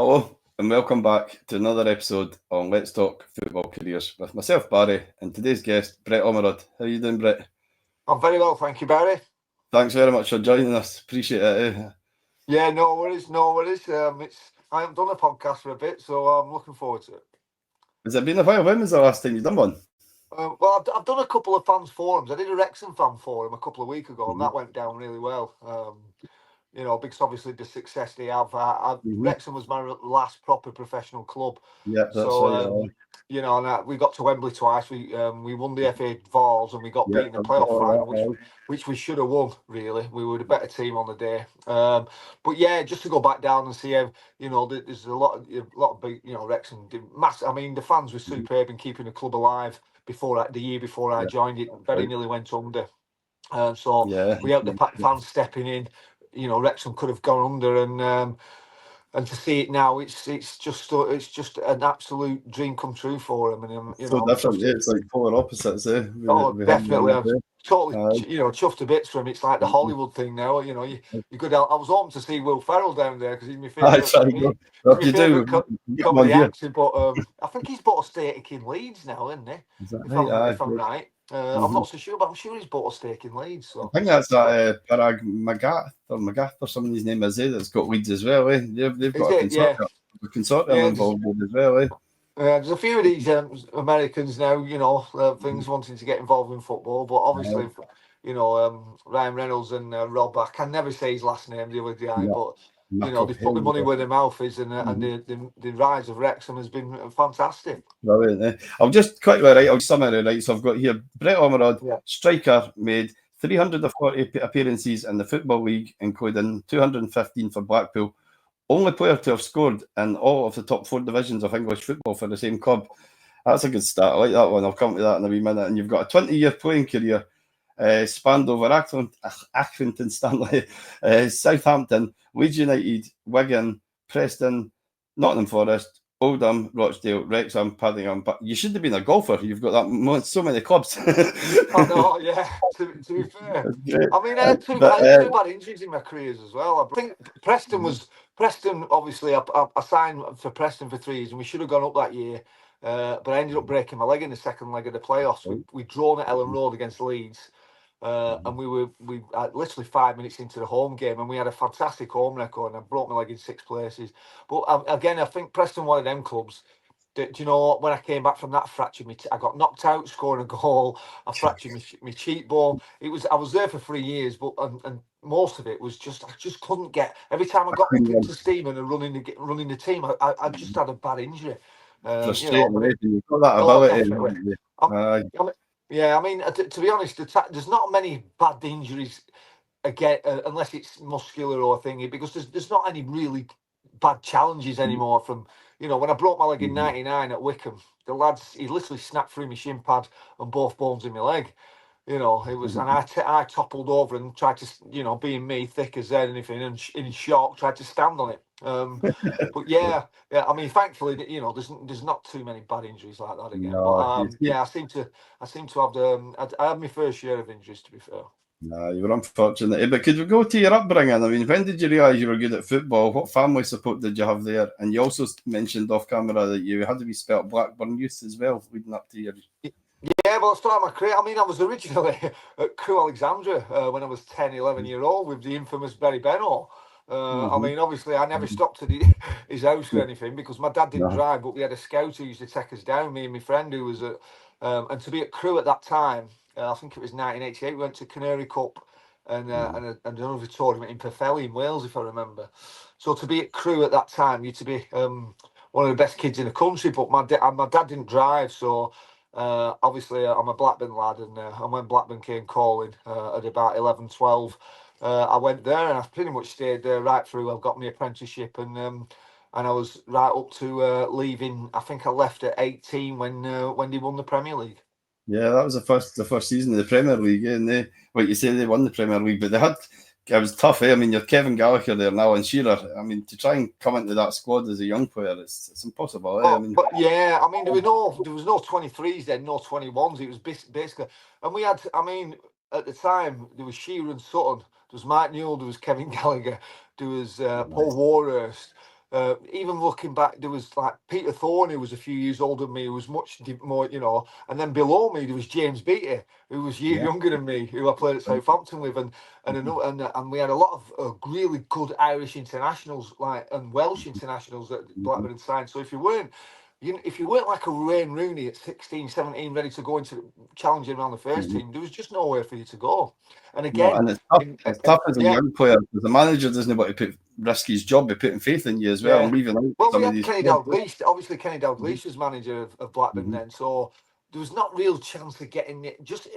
Hello and welcome back to another episode on Let's Talk Football Careers with myself, Barry, and today's guest, Brett Ormerod. How are you doing, Brett? I'm very well, thank you, Barry. Thanks very much for joining us. Appreciate it. Yeah, no worries, no worries. I haven't done a podcast for a bit, so I'm looking forward to it. Has it been a while? When was the last time you done one? Well, I've done a couple of fans forums. I did a Wrexham fan forum a couple of weeks ago, and that went down really well. Because obviously the success they have. Wrexham was my last proper professional club. Yeah, that's So, right. and we got to Wembley twice. We won the FA Vals and we got beaten in the playoff final, which we should have won. Really, we were the better team on the day. But yeah, just to go back down and see how there's a lot of big Wrexham did massive. I mean, the fans were superb in keeping the club alive the year before I joined it. Very nearly went under. We had the fans stepping in. Wrexham could have gone under, and to see it now, it's just an absolute dream come true for them. And So different. Yeah, it's like polar opposites. Definitely. I'm totally, chuffed to bits for him. It's like the Hollywood thing now. You could. I was hoping to see Will Ferrell down there because he's my favourite comedy actor. But I think he's bought a stake in Leeds now, isn't he? If I'm right. I'm not so sure, but I'm sure he's bought a stake in Leeds. So I think that's that Parag Magath or something his name is that's got Leeds as well. They've got a consortium involved as well. There's a few of these Americans now, things wanting to get involved in football, but obviously, Ryan Reynolds and Rob, I can never say his last name, the other guy, but they put the money where their mouth is, and the rise of Wrexham has been fantastic. Brilliant. I'll just quickly I'll summary, right? So I've got here Brett Ormerod, striker, made 340 appearances in the Football League, including 215 for Blackpool. Only player to have scored in all of the top 4 divisions of English football for the same club. That's a good start. I like that one. I'll come to that in a wee minute. And you've got a 20-year playing career spanned over Accrington Stanley, Southampton, Leeds United, Wigan, Preston, Nottingham Forest, Oldham, Rochdale, Wrexham, Paddingham. But you should have been a golfer. You've got so many clubs. I know, yeah. To be fair, I mean, I had two bad injuries in my careers as well. I think Preston. Obviously, I signed for Preston for 3 years, and we should have gone up that year. But I ended up breaking my leg in the second leg of the playoffs. We drawn at Ellen Road against Leeds. And we literally 5 minutes into the home game, and we had a fantastic home record, and I broke my leg in 6 places. But again, I think Preston one of them clubs. Do you know when I came back from that fracture? I got knocked out scoring a goal. I fractured my cheekbone. I was there for 3 years, but and most of it was I just couldn't get. Every time I got up into steam and running the team, I just had a bad injury. Frustrating. You've got that ability. Yeah, I mean, to be honest, there's not many bad injuries again, unless it's muscular or thingy, because there's not any really bad challenges anymore. From when I broke my leg in '99 at Wickham, the lads, he literally snapped through my shin pad and both bones in my leg. It was, and I toppled over and tried to, being me, thick as anything, and in shock, tried to stand on it. But yeah, I mean, thankfully, there's not too many bad injuries like that again. No, but I seem to have I had my first share of injuries, to be fair. No, you were unfortunate. But could we go to your upbringing? I mean, when did you realise you were good at football? What family support did you have there? And you also mentioned off camera that you had to be spelt Blackburn youth as well, leading up to your. Yeah, well, I started my career. I mean, I was originally at Crewe Alexandra when I was 10, 11 years old with the infamous Berry Beno. I mean, obviously, I never stopped at his house or anything because my dad didn't drive, but we had a scout who used to take us down, me and my friend who was at... and to be at Crewe at that time, I think it was 1988, we went to Canary Cup and another tournament in Pwllheli in Wales, if I remember. So to be at Crewe at that time, you'd to be one of the best kids in the country, but my dad didn't drive, so... obviously, I'm a Blackburn lad, and when Blackburn came calling at about 11, 12, I went there, and I pretty much stayed there right through. I've got my apprenticeship, and I was right up to leaving. I think I left at 18 when they won the Premier League. Yeah, that was the first season of the Premier League, and like you say, they won the Premier League, but it was tough. I mean, you're Kevin Gallagher there now and Shearer. I mean, to try and come into that squad as a young player, it's impossible. I mean, there was no 23s then, no 21s. It was basically, and we had. I mean, at the time there was Shearer and Sutton, there was Mike Newell, there was Kevin Gallagher, there was Paul Warhurst, Even looking back, there was like Peter Thorne, who was a few years older than me, who was much more, you know. And then below me, there was James Beattie, who was a year younger than me, who I played at Southampton with, and we had a lot of really good Irish internationals, like, and Welsh internationals that Blackburn had signed. So if you weren't like a Wayne Rooney at 16, 17, ready to go into challenging around the first team, there was just nowhere for you to go. And again, and it's tough as a young player because the manager doesn't want to risk his job by putting faith in you as well. And leaving out we had Kenny Dalglish. Obviously, Kenny Dalglish was manager of Blackburn then, so there was not real chance of getting it. Just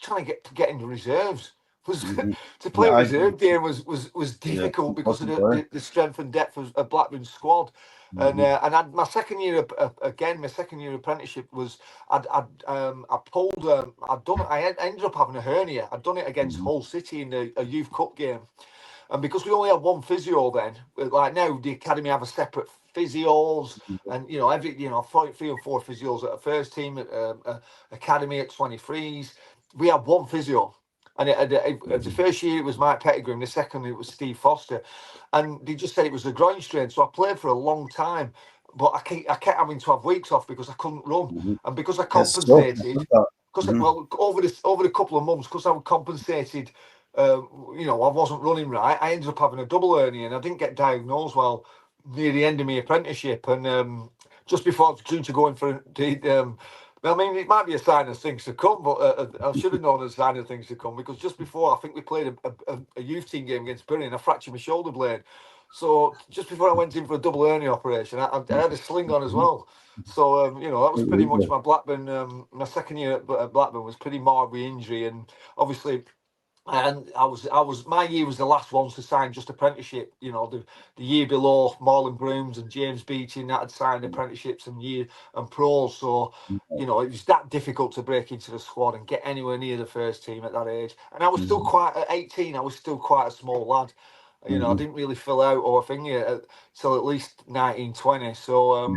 trying to get into reserves was to play a reserve game was difficult because of the strength and depth of Blackburn's squad. And my second year apprenticeship was I ended up having a hernia. I'd done it against Hull City in a youth cup game. And because we only had one physio then, like now the academy have a separate physios, and every 3 or 4 physios at a first team, academy at 23s. We had one physio, and the first year it was Mike Pettigrew, and the second it was Steve Foster, and they just said it was a groin strain. So I played for a long time, but I kept having to have weeks off because I couldn't run, and because I compensated. Because over the couple of months, because I was compensated. I wasn't running right. I ended up having a double hernia, and I didn't get diagnosed well near the end of my apprenticeship. And just before I was due to go in for I mean, it might be a sign of things to come, but I should have known a sign of things to come, because just before, I think we played a youth team game against Bury, and I fractured my shoulder blade. So just before I went in for a double hernia operation, I had a sling on as well. So that was pretty much my Blackburn. My second year at Blackburn was pretty marred with injury, and obviously. And my year was the last ones to sign just apprenticeship. The year below, Marlon Brooms and James Beattie that had signed apprenticeships and pros. So, it was that difficult to break into the squad and get anywhere near the first team at that age. And I was still at 18, I was still quite a small lad. I didn't really fill out or thing till at least 19, 20. So,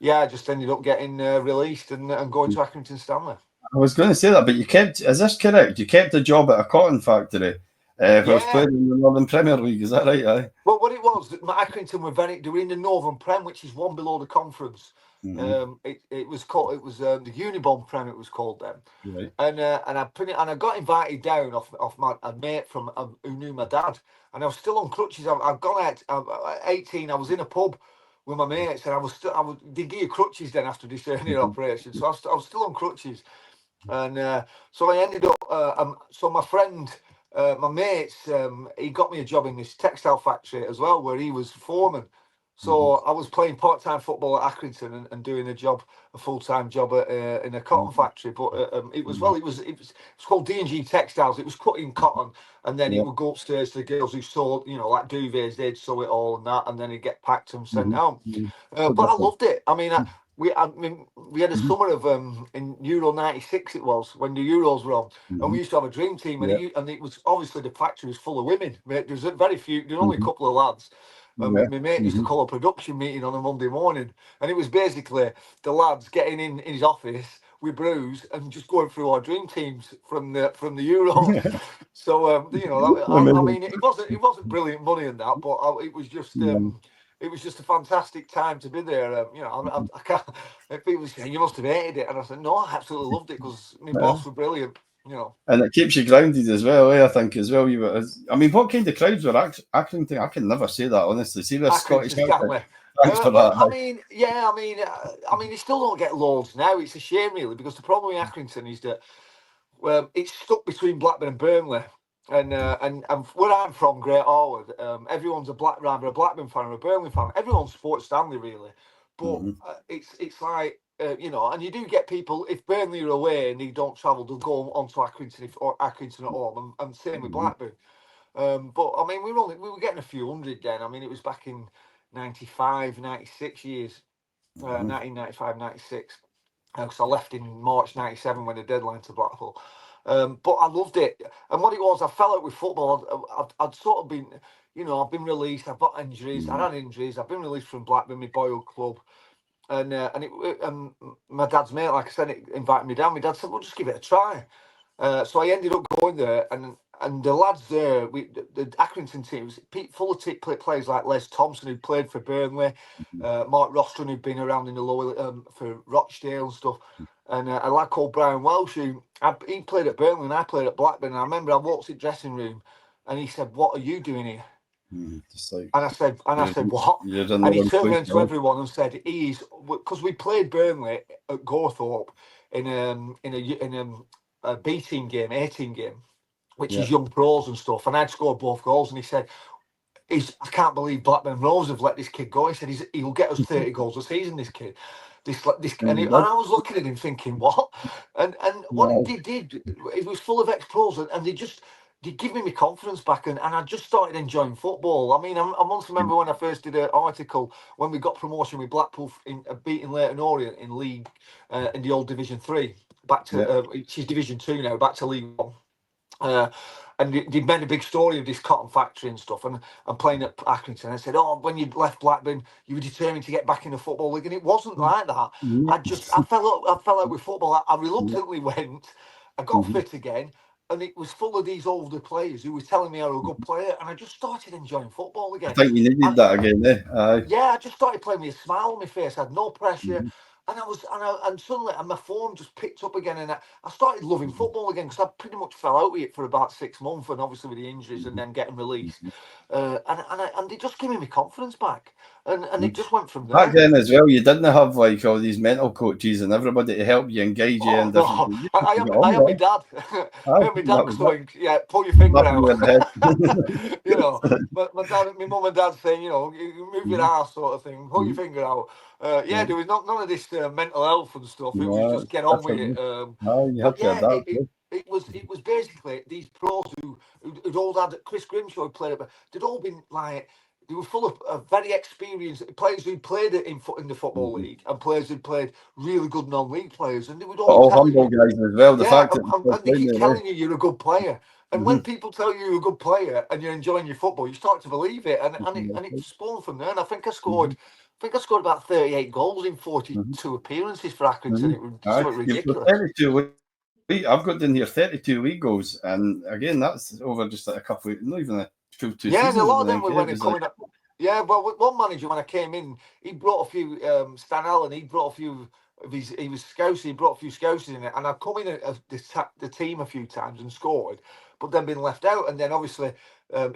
I just ended up getting released and going to Accrington Stanley. I was going to say that, but is this correct? You kept a job at a cotton factory. I was playing in the Northern Premier League, is that right? Aye. Well, what it was, Accrington they were in the Northern Prem, which is one below the conference. It was the Unibomb Prem, it was called then. Right. And I got invited down off a mate from who knew my dad, and I was still on crutches. I've gone out at 18. I was in a pub with my mates, and they give you crutches then after this hernia operation, so I was still on crutches. And so I ended up. So my friend, my mates, he got me a job in this textile factory as well, where he was foreman. So I was playing part-time football at Accrington and doing a full-time job in a cotton factory. But it was called D&G Textiles. It was cutting cotton, and then it would go upstairs to the girls who sewed, like duvets. They'd sew it all and that, and then it'd get packed and sent home. But I loved it. I mean, we had a summer of in Euro '96. It was when the Euros were on, and we used to have a dream team, and it was obviously the factory was full of women. There's very few. There's only a couple of lads. My mate used to call a production meeting on a Monday morning, and it was basically the lads getting in his office with brews and just going through our dream teams from the Euros. So I mean, it wasn't brilliant money in that, but it was just. It was just a fantastic time to be there. I can't. People say you must have hated it, and I said no, I absolutely loved it because my boss was brilliant. And it keeps you grounded as well, I think, as well. I mean, what kind of crowds were Accrington? I can never say that honestly. See, there's Scottish accent. Thanks for that. I mean, they still don't get loads now. It's a shame, really, because the problem with Accrington is that it's stuck between Blackburn and Burnley. And where I'm from, Great Harwood, everyone's either a Blackburn fan or a Burnley fan. Everyone's supports Stanley, really. But it's like, and you do get people, if Burnley are away and they don't travel, they'll go on to Accrington or Accrington at home, and same with Blackburn. But, I mean, we were getting a few hundred then. I mean, it was back in 95, 96 years, 1995, 96. Because I left in March 97 when the deadline to Blackpool. But I loved it. And what it was, I fell out with football. I'd sort of been, I've been released. I've got injuries. I had injuries. I've been released from Blackburn, my boyhood club. And my dad's mate, like I said, invited me down. My dad said, well, just give it a try. So I ended up going there. And and the lads there, the Accrington teams, full of players like Les Thompson, who played for Burnley, Mark Rostron, who'd been around in the lower for Rochdale and stuff, and a lad called Brian Welsh, he played at Burnley and I played at Blackburn. And I remember I walked in the dressing room, and he said, "What are you doing here?" Just like, And I said, "What?" And he turned around to everyone and said, "He's," because we played Burnley at Gorthorpe in a B team game, A team game, which is young pros and stuff. And I'd scored both goals. And he said, I can't believe Blackburn Rovers have let this kid go. He said, he'll get us 30 goals a season, this kid. And I was looking at him thinking, what? And what he did, it was full of ex-pros, and they give me confidence back, and I just started enjoying football. I mean, I once remember when I first did an article when we got promotion with Blackpool in beating Leyton Orient in League, in the old Division 3, back to she's Division 2 now, back to League 1. And they made a big story of this cotton factory and stuff, and I'm playing at Accrington. I said, "Oh, when you left Blackburn, you were determined to get back in the football league," and it wasn't like that. I fell out with football. I reluctantly went. I got fit again, and it was full of these older players who were telling me I was a good player, and I just started enjoying football again. I think you needed that again, eh? Yeah, I just started playing with a smile on my face. I had no pressure. And suddenly, my form just picked up again, and I started loving football again, because I pretty much fell out with it for about 6 months, and obviously with the injuries and then getting released, and they just gave me confidence back, and it just went from there. Back then as well, you didn't have like all these mental coaches and everybody to help you and guide you. And no, I had my dad. I had my dad going, "Yeah, pull your finger out." You know, my mum and dad saying, "You move your ass," sort of thing, pull your finger out. There was none of this mental health and stuff. It was just get on with it. It was basically these pros who'd all had Chris Grimshaw played, but they'd all been like, they were full of very experienced players who played in the football league, and players who played really good non-league players, and they would all humble guys as well. The fact that they keep telling you're a good player, and when people tell you you're a good player and you're enjoying your football, you start to believe it, and it spawned from there. And I think I scored about 38 goals in 42 appearances for Accrington. It was something ridiculous. 32 I've got in here 32 league goals, and again, that's over just like a couple of, not even a two seasons. And a lot of them were when coming up. Yeah, well, one manager, when I came in, he brought a few, Stan Allen, he brought a few of his, he was Scousey, he brought a few Scousers in it, and I've come in the team a few times and scored, but then been left out. And then obviously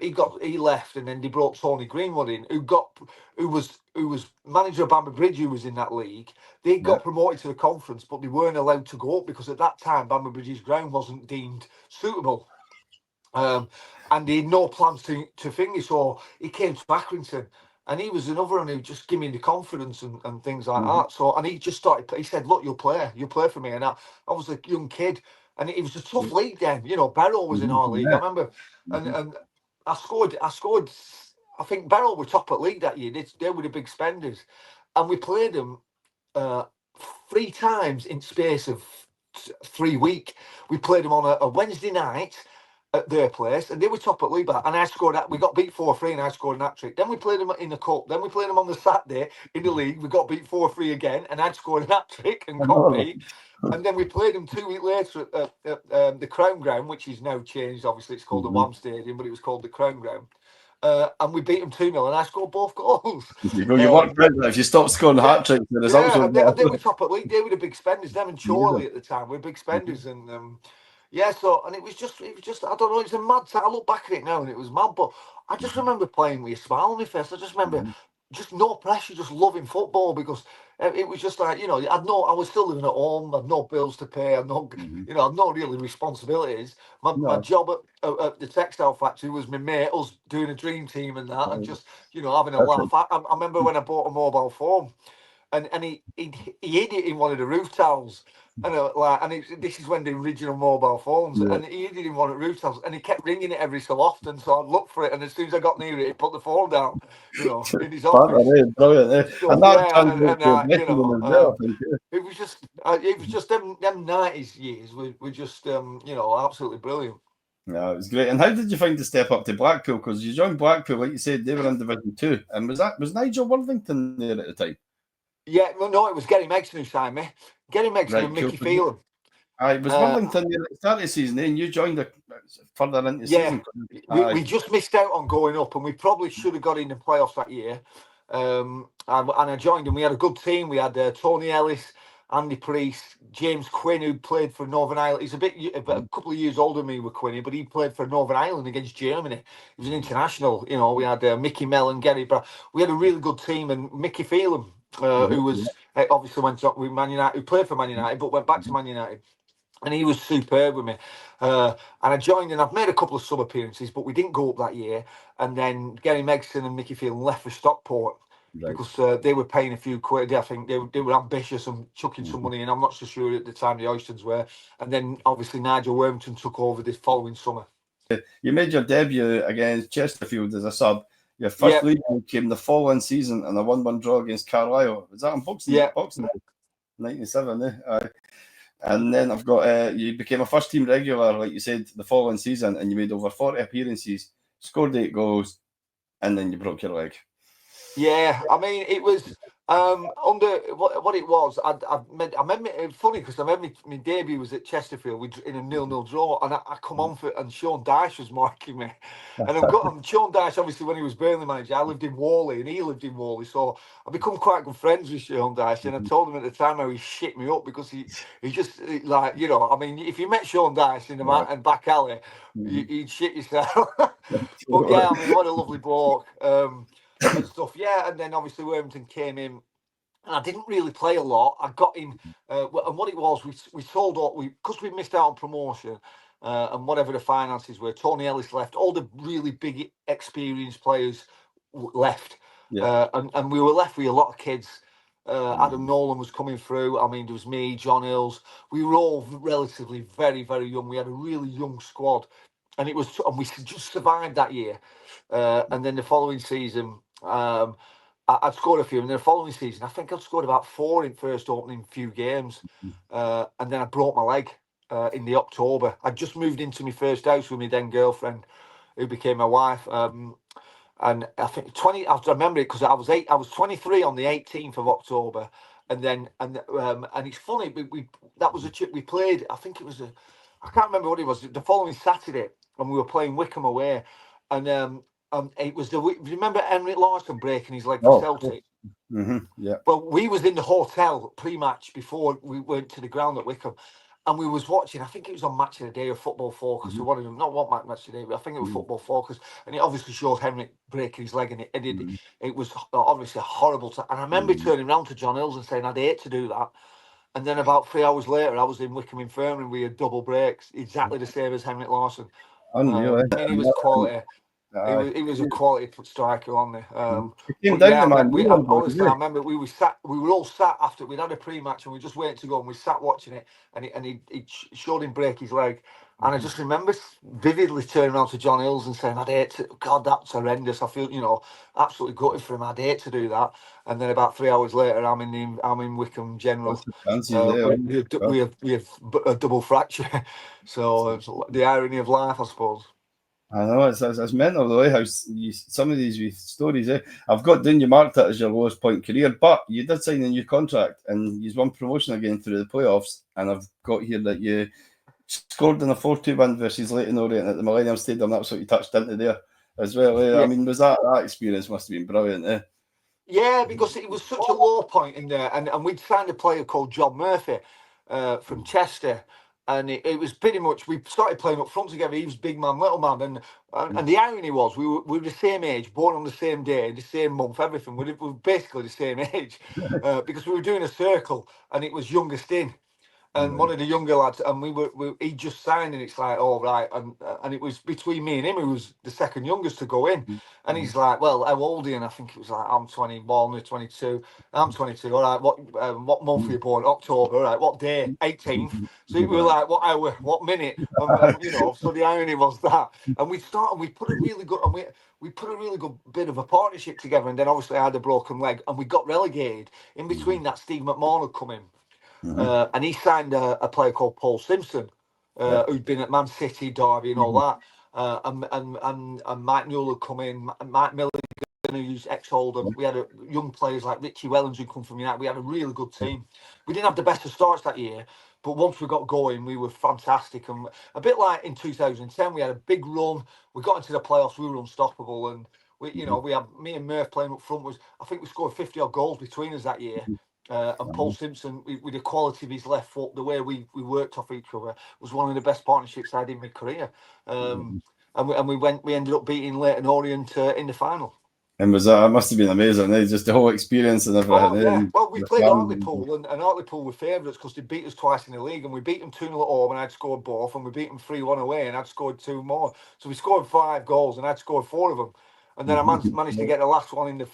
he left, and then they brought Tony Greenwood in, who was manager of Bamber Bridge, who was in that league. They got promoted to the conference, but they weren't allowed to go up because at that time Bamber Bridge's ground wasn't deemed suitable. And he had no plans to finish, so he came to Accrington, and he was another one who just gave me the confidence and things like that. So, and he just started, he said, "Look, you'll play for me." And I was a young kid, and it was a tough league then. Barrow was in our league, I remember, and I scored. I think Barrow were top at league that year. They were the big spenders, and we played them 3 times in space of 3 weeks. We played them on a Wednesday night at their place, and they were top at league, and I scored that. We got beat 4-3, and I scored an hat-trick. Then we played them in the cup. Then we played them on the Saturday in the league. We got beat 4-3 again, and I'd scored an hat-trick and got beat. And then we played them 2 weeks later at the Crown Ground, which is now changed. Obviously, it's called the WAM Stadium, but it was called the Crown Ground. And we beat them 2-0, and I scored both goals. You worked out that if you stop scoring hat-tricks, the results were better. They were top at league. They were the big spenders. Them and Chorley at the time were big spenders, and and it was just I don't know, it's a mad time. I look back at it now and it was mad, but I just remember playing with a smile on my face. I just remember just no pressure, just loving football, because it was just like, I was still living at home, I had no bills to pay, I had no, I had no really responsibilities. My job at the textile factory was my mate, us doing a dream team and that, and just, having a laugh. I remember when I bought a mobile phone, and he hid it in one of the roof towels. This is when the original mobile phones, and he hid it in one of the roof towels, and he kept ringing it every so often. So I'd look for it, and as soon as I got near it, he put the phone down, in his office. Brilliant. It was just them 90s years were just absolutely brilliant. Yeah, it was great. And how did you find the step up to Blackpool? Because you joined Blackpool, like you said, they were in Division 2, and was Nigel Worthington there at the time? Yeah, well, no, it was Gary Megson who signed me. Gary Megson and Mickey Phelan. It was Worthington near the start of the season, and you joined further into the Yeah, season. we just missed out on going up, and we probably should have got in the playoffs that year. And I joined, and we had a good team. We had Tony Ellis, Andy Priest, James Quinn, who played for Northern Ireland. He's a couple of years older than me with Quinny, but he played for Northern Ireland against Germany. He was an international. You know, we had Mickey Mellon, Gary Brown. We had a really good team, and Mickey Phelan, who was obviously went up with Man United, who played for Man United, but went back to Man United. And he was superb with me. And I joined, and I've made a couple of sub appearances, but we didn't go up that year. And then Gary Megson and Mickey Phelan left for Stockport because they were paying a few quid. I think they were ambitious and chucking some money in. I'm not so sure at the time the Oystons were. And then obviously Nigel Wormington took over this following summer. You made your debut against Chesterfield as a sub. Your first league game came the following season and a 1-1 draw against Carlisle. Was that in Boxing? Yeah. Boxing 97, And then I've got you became a first team regular, like you said, the following season, and you made over 40 appearances, scored 8 goals, and then you broke your leg. Yeah, I mean, it was under what it was. I remember it was funny because I remember my debut was at Chesterfield in a 0-0 draw, and I come on for it, and Sean Dyche was marking me. And Sean Dyche, obviously, when he was Burnley manager, I lived in Whalley, and he lived in Whalley, so I become quite good friends with Sean Dyche. And I told him at the time how he shit me up because he just like, you know, I mean, if you met Sean Dyche in the back alley, you'd shit yourself. But yeah, I mean, what a lovely bloke. And stuff, yeah, and then obviously Wormington came in, and I didn't really play a lot. I got in, and what it was, we sold all, because we missed out on promotion, and whatever the finances were. Tony Ellis left, all the really big experienced players left, and we were left with a lot of kids. Adam Nolan was coming through. I mean, there was me, John Hills. We were all relatively very, very young. We had a really young squad, and we just survived that year. And then the following season, I'd scored a few, and then the following season, I think I'd scored about 4 in first opening few games, and then I broke my leg in the October. I'd just moved into my first house with my then girlfriend, who became my wife, and I think I remember it because I was 23 on the 18th of October, and it's funny, that was a chip we played. I think it was I can't remember what it was. The following Saturday, and we were playing Wickham away, and it was remember Henrik Larsson breaking his leg for Celtic? Yeah. Well, we was in the hotel pre-match before we went to the ground at Wickham, and we was watching. I think it was on Match of the Day or Football Focus. Or one of them, not what Match of the Day, but I think it was Football Focus, and it obviously shows Henrik breaking his leg, and it was obviously horrible. And I remember turning around to John Hills and saying, "I'd hate to do that." And then about 3 hours later, I was in Wickham Infirmary with a double breaks, exactly the same as Henrik Larsson. Unreal. I mean, he was quality. He was a quality striker, wasn't he? Honestly, I remember we were all sat after we'd had a pre-match, and we just waited to go, and we sat watching it, and he showed him break his leg, and I just remember vividly turning around to John Hills and saying, "I'd hate to. God, that's horrendous. I feel, absolutely gutted for him. I'd hate to do that." And then about 3 hours later, I'm in Wickham General. We have a double fracture. So it's the irony of life, I suppose. I know it's mental though, how some of these stories. I've got down you marked it as your lowest point career, but you did sign a new contract and you won promotion again through the playoffs. And I've got here that you scored in a 4-2 win versus Leyton Orient at the Millennium Stadium. That's what you touched into there as well. Yeah. I mean, was that experience must have been brilliant? Yeah, because it was such a low point in there, and we'd signed a player called John Murphy from Chester. And it was pretty much, we started playing up front together. He was big man, little man. And the irony was, we were the same age, born on the same day, the same month, everything. We were basically the same age because we were doing a circle, and it was youngest in. And one of the younger lads, and he just signed, and it's like, all right. And it was between me and him, who was the second youngest to go in. And he's like, well, how old are you? And I think it was like, I'm 21 or 22. I'm 22. All right, what month were you born? October. All right, what day? 18th. So we were like, what hour? What minute? So the irony was that. And we put a really good, we put a really good bit of a partnership together. And then obviously I had a broken leg, and we got relegated. In between that, Steve McMahon had come in. And he signed a player called Paul Simpson, who'd been at Man City, Derby, and all that. And Mike Newell had come in, Mike Milligan who's ex-Oldham. We had young players like Richie Wellens who come from United. We had a really good team. We didn't have the best of starts that year, but once we got going, we were fantastic. And a bit like in 2010, we had a big run. We got into the playoffs. We were unstoppable. And we, you know, we had me and Murph playing up front. I think we scored 50 odd goals between us that year. And Paul Simpson, with the quality of his left foot, the way we worked off each other, was one of the best partnerships I had in my career. And we ended up beating Leyton Orient in the final. And was that must have been amazing, eh? Just the whole experience and everything. Oh, yeah. Well, we played Hartlepool, and Hartlepool were favourites because they beat us twice in the league, and we beat them 2-0 at home, and I'd scored both, and we beat them 3-1 away, and I'd scored 2 more. So we scored 5 goals, and I'd scored 4 of them. And then I managed to get the last one at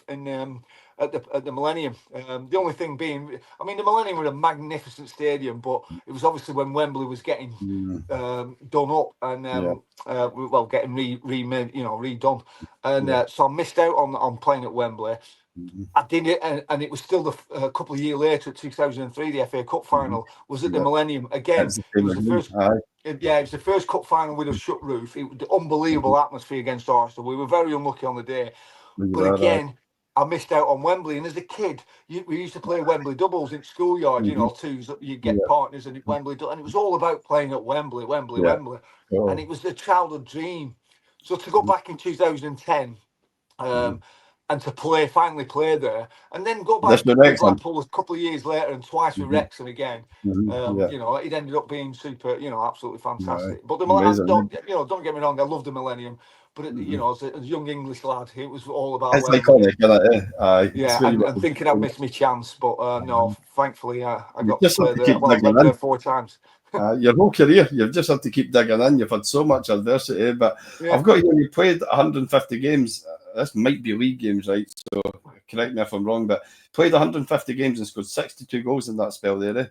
the Millennium. The only thing being, I mean, the Millennium was a magnificent stadium, but it was obviously when Wembley was getting done up and well, getting remade, you know, redone, and so I missed out on playing at Wembley. I did it, and it was still a couple of years later, 2003, the FA Cup final was at the Millennium again. It was the first. Yeah, it was the first cup final with a shut roof. It was the unbelievable atmosphere against Arsenal. We were very unlucky on the day. But again, I missed out on Wembley. And as a kid, we used to play Wembley doubles in schoolyard, you know, twos. You get partners and Wembley. And it was all about playing at Wembley. And it was a childhood dream. So to go back in 2010, and to finally play there, and then go back to Blackpool a couple of years later, and twice with Wrexham again. You know, it ended up being super. You know, absolutely fantastic. But don't get me wrong, I love the Millennium. But you know, as a young English lad, it was all about. It's iconic, isn't it? And thinking I'd missed my chance, but no, thankfully I got to play there. Well, I went there 4 times. Your whole career, you've just had to keep digging in. You've had so much adversity, but I've got you played 150 games. This might be league games, right? So correct me if I'm wrong, but played 150 games and scored 62 goals in that spell there, eh?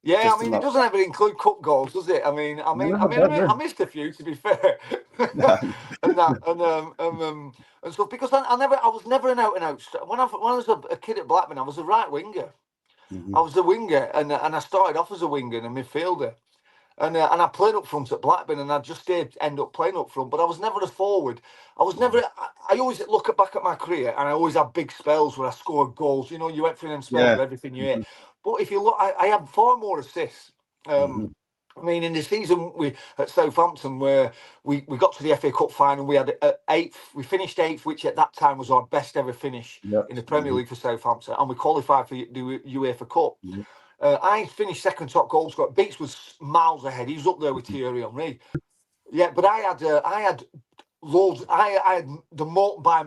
Yeah, I mean, it doesn't ever include cup goals, does it? I missed a few, to be fair, and so because I was never an out and out. When I was a kid at Blackburn, I was a right winger. I was a winger, and I started off as a winger and a midfielder. And I played up front at Blackburn, and I just did end up playing up front. But I was never a forward. I always look back at my career, and I always had big spells where I scored goals. You know, you went through them spells with everything you hit. But if you look, I had far more assists. I mean, in the season at Southampton, where we got to the FA Cup final, we had 8th. We finished 8th, which at that time was our best ever finish in the Premier League for Southampton, and we qualified for the UEFA Cup. I finished second top goal scorer. Beats was miles ahead. He was up there with Thierry Henry. Yeah, but I had loads. I had the by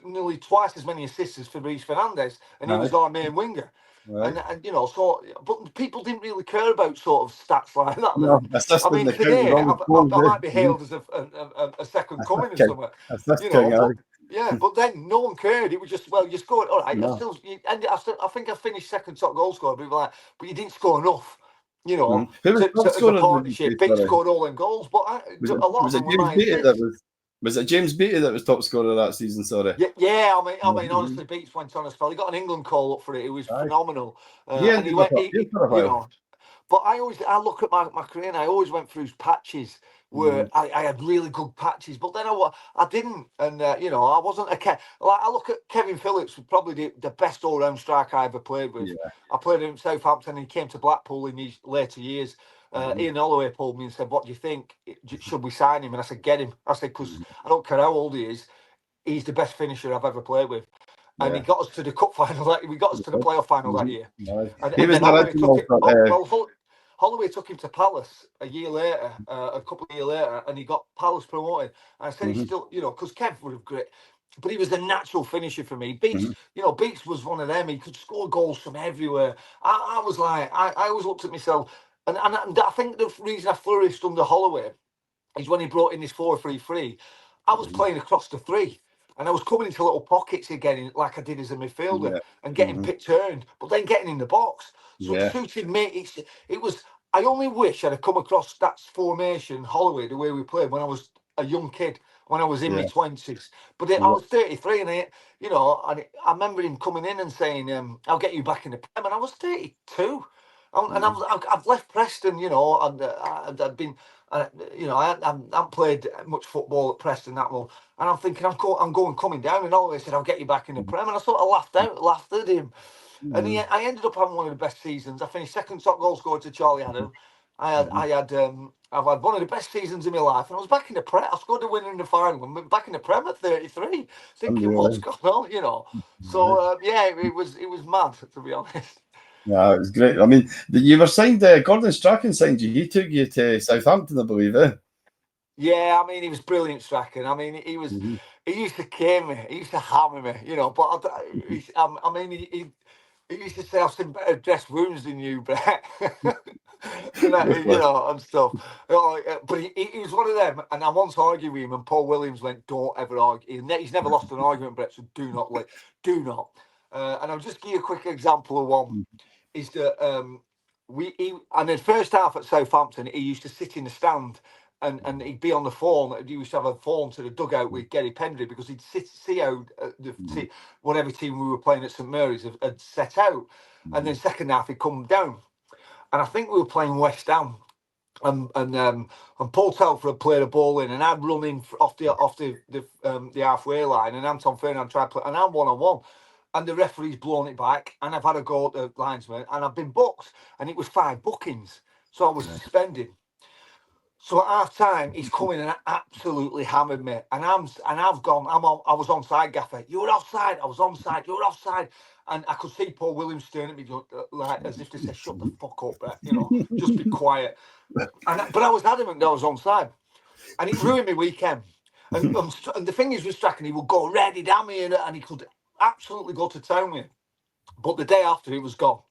nearly twice as many assists as Fabrice Fernandes, and he was our main winger. And you know, so but people didn't really care about sort of stats like that. No, I mean, today I might be hailed as a second coming or something. You know, yeah, but then no one cared. It was just, well, you scored. All right, I think I finished second top goal scorer. People were like, but you didn't score enough. You know, as a partnership, Big scored all them goals, but a lot of them were my Was it James Beattie that was top scorer that season? Sorry. Yeah. I mean, honestly, Beats went on a spell. He got an England call up for it. It was phenomenal. And he went, you know. But I look at my career, and I always went through patches where I had really good patches, but then I didn't, and you know, I wasn't I look at Kevin Phillips, probably the best all-round striker I ever played with. I played him at Southampton, and he came to Blackpool in his later years. Ian Holloway pulled me and said, "What do you think? Should we sign him?" And I said, "Get him." I said, "Because I don't care how old he is, he's the best finisher I've ever played with." And he got us to the cup final. We got us to the playoff final that year. And then Holloway took him to Palace a year later, a couple of years later, and he got Palace promoted. And I said, he's still, you know, because Kev would have great, but he was a natural finisher for me. Beats, you know, Beats was one of them. He could score goals from everywhere. I was like, I always looked at myself, and I think the reason I flourished under Holloway is when he brought in this 4-3-3. I was playing across the 3. And I was coming into little pockets again, like I did as a midfielder, and getting pit turned, but then getting in the box. So it suited me. It was. I only wish I'd have come across that formation, Holloway, the way we played when I was a young kid, when I was in my 20s. But I was 33, and I remember him coming in and saying, "I'll get you back in the Prem," and I was 32. And I've left Preston, you know, and You know, I haven't played much football at Preston that long, and I'm thinking I'm coming down, and all they said I'll get you back in the Prem, and I sort of laughed at him, and I ended up having one of the best seasons. I finished second top goal scorer to Charlie Adam. I've had one of the best seasons in my life, and I was back in the Prem. I scored a winner in the final, and back in the Prem at 33, thinking what's going on, you know. So yeah, it was mad, to be honest. Yeah, it was great. I mean, you were signed. Gordon Strachan signed you. He took you to Southampton, I believe. Yeah, I mean, he was brilliant, Strachan. I mean, he was. He used to cane me. He used to hammer me, you know. But I mean, he used to say, "I've seen better dressed wounds than you, Brett." You know, and stuff. But he was one of them. And I once argued with him, and Paul Williams went, "Don't ever argue." He's never lost an argument, Brett. So do not. And I'll just give you a quick example of one. Is that and in the first half at Southampton, he used to sit in the stand. And he'd be on the phone. He used to have a phone to the dugout with Gary Pendry because he'd see how whatever team we were playing at St Mary's had set out. And then second half he'd come down, and I think we were playing West Ham, and Paul Telfer had played a ball in, and I'd run in off the halfway line, and Anton Ferdinand tried to play, and I'm 1-on-1. And the referee's blown it back, and I've had a go at the linesman, and I've been booked, and it was 5 bookings, so I was suspended. So at half time, he's coming and absolutely hammered me, and I was onside, Gaffer. You were offside. I was onside. You were offside, and I could see Paul Williams staring at me like as if to say, "Shut the fuck up, Brett. You know, just be quiet." But I was adamant that I was onside, and it ruined my weekend. And the thing is with Strachan, he would go ready down me, and he could absolutely go to town with him. But the day after, he was gone.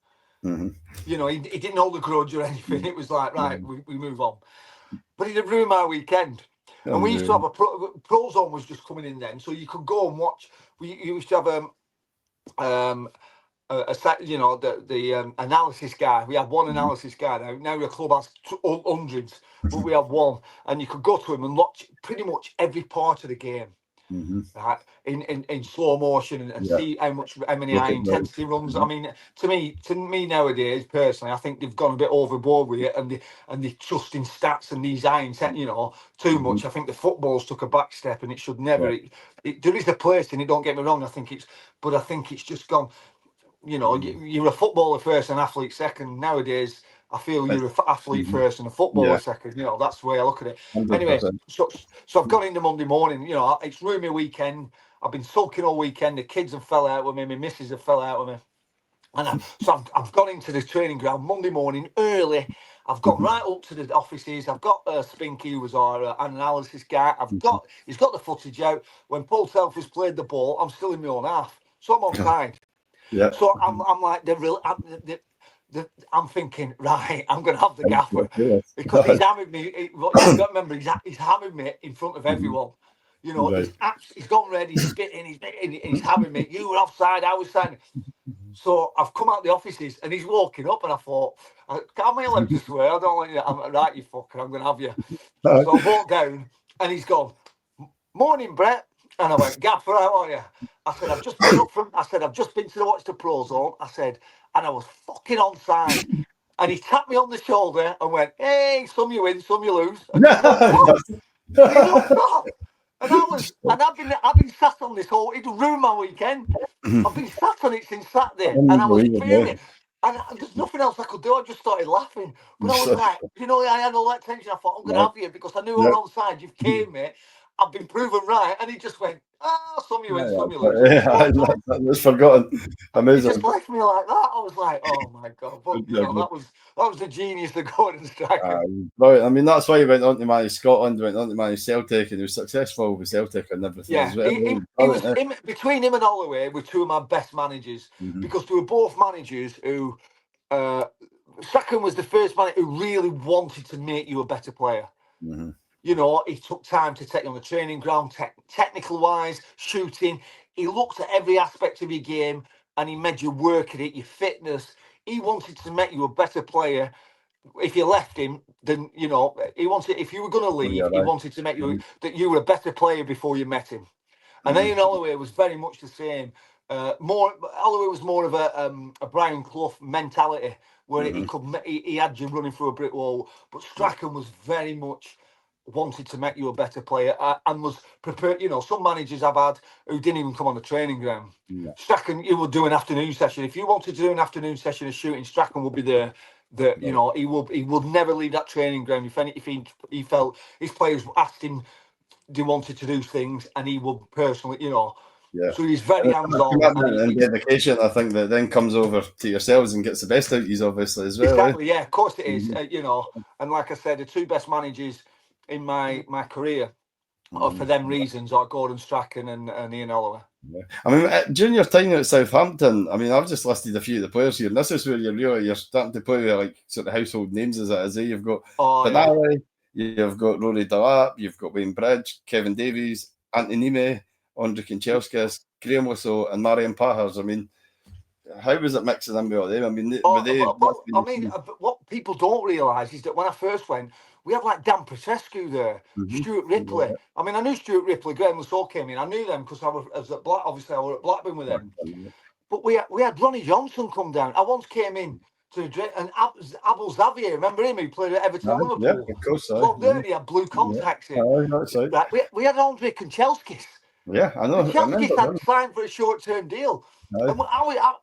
You know, he didn't hold a grudge or anything. It was like, right, we move on. But it had ruined my weekend. And we used to have Pro Zone was just coming in then, so you could go and watch. We used to have the analysis guy. We had one analysis guy now. Now your club has hundreds, but we have one, and you could go to him and watch pretty much every part of the game. Right, in slow motion and see how many high intensity runs. I mean, to me nowadays, personally, I think they've gone a bit overboard with it, and they trust in stats and these high intensity, you know, too much. I think the football's took a back step, and it should never. There is a place in it. Don't get me wrong. I think it's just gone. You know, you're a footballer first and athlete second. Nowadays, I feel you're an athlete first and a footballer second. You know, that's the way I look at it. 100%. Anyway, so I've gone into Monday morning. You know, it's ruined my weekend. I've been sulking all weekend. The kids have fell out with me. My missus have fell out with me. And I've gone into the training ground Monday morning early. I've got right up to the offices. I've got Spinky, who was our analysis guy. He's got the footage out. When Paul Telfer's played the ball, I'm still in my own half. So I'm on side. Yeah. So I'm like I'm thinking, right, I'm going to have the gaffer because he's hammered me. You've got to remember, he's hammered me in front of everyone. You know, he's gone ready, he's spitting, he's hammered me. You were offside, I was saying. So I've come out the offices and he's walking up, and I thought, can't I allowed to swear? I don't want you. I'm right, you fucker. I'm going to have you. So I walked down and he's gone, "Morning, Brett." And I went, "Gaffer, how are you?" I said, I've just been to watch the Pro Zone. I said, and I was fucking onside. And he tapped me on the shoulder and went, "Hey, some you win, some you lose." And I've been sat on this whole. It ruined my weekend. I've been sat on it since Saturday, and I was fuming. And there's nothing else I could do. I just started laughing. But I was like, you know, I had all that tension. I thought, I'm going to have you because I knew I was onside. You've came, mate. I've been proven right. And he just went, some you win, some you lose. I was forgotten. Amazing. He just left me like that. I was like, oh my God. But, you know, that was the genius of Gordon Strachan. Right. I mean, that's why he went on to manage Scotland, went on to manage Celtic, and he was successful with Celtic and everything. Yeah, between him and Holloway were two of my best managers because they were both managers who, Strachan was the first man who really wanted to make you a better player. You know, he took time to take you on the training ground, technical wise, shooting. He looked at every aspect of your game and he made you work at it, your fitness. He wanted to make you a better player. If you left him, then, you know, he wanted, if you were going to leave, he wanted to make you, that you were a better player before you met him. And Ian Holloway was very much the same. Holloway was more of a Brian Clough mentality, where he had you running through a brick wall. But Strachan was very much wanted to make you a better player, and was prepared. You know, some managers I've had who didn't even come on the training ground. Yeah. Strachan, you would do an afternoon session. If you wanted to do an afternoon session of shooting, Strachan would be there. You know, he would never leave that training ground. If he felt his players asked him, they wanted to do things, and he would personally, you know. Yeah. So he's very hands-on. Commitment and dedication, I think, that then comes over to yourselves and gets the best out of you, obviously, as well. Exactly, yeah, of course it is. You know, and like I said, the two best managers in my career are for them reasons are Gordon Strachan and Ian Holloway. Yeah. I mean, during your time at Southampton, I mean, I've just listed a few of the players here, and this is where you're starting to play with like sort of household names as it is. You've got Benali, you've got Rory Delap, you've got Wayne Bridge, Kevin Davies, Anthony Nime, Andre Kanchelskis, Graham Wisso, and Marian Pahars. I mean, how was it mixing in with all them? I mean, what people don't realise is that when I first went, we had like Dan Petrescu there, Stuart Ripley. Yeah. I mean, I knew Stuart Ripley, Graham Wisso came in. I knew them because I was at obviously I was at Blackburn with them. But we had Ronnie Johnson come down. I once came in to and Abel Xavier, remember him? He played at Everton, Liverpool. Yeah, of course. He had blue contacts in. Right. We had Andre Kanchelskis. Yeah, I know. Kanchelskis had signed for a short-term deal. And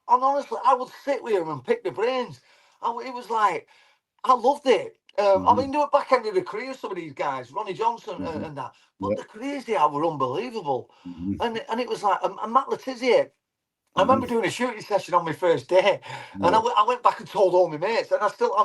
honestly, I would sit with him and pick the brains. It was like, I loved it. I mean, they were back end of the career, some of these guys, Ronnie Johnson and that. But the careers they had were unbelievable. And it was like, and Matt Letizia, I remember doing a shooting session on my first day, and I went back and told all my mates, and I still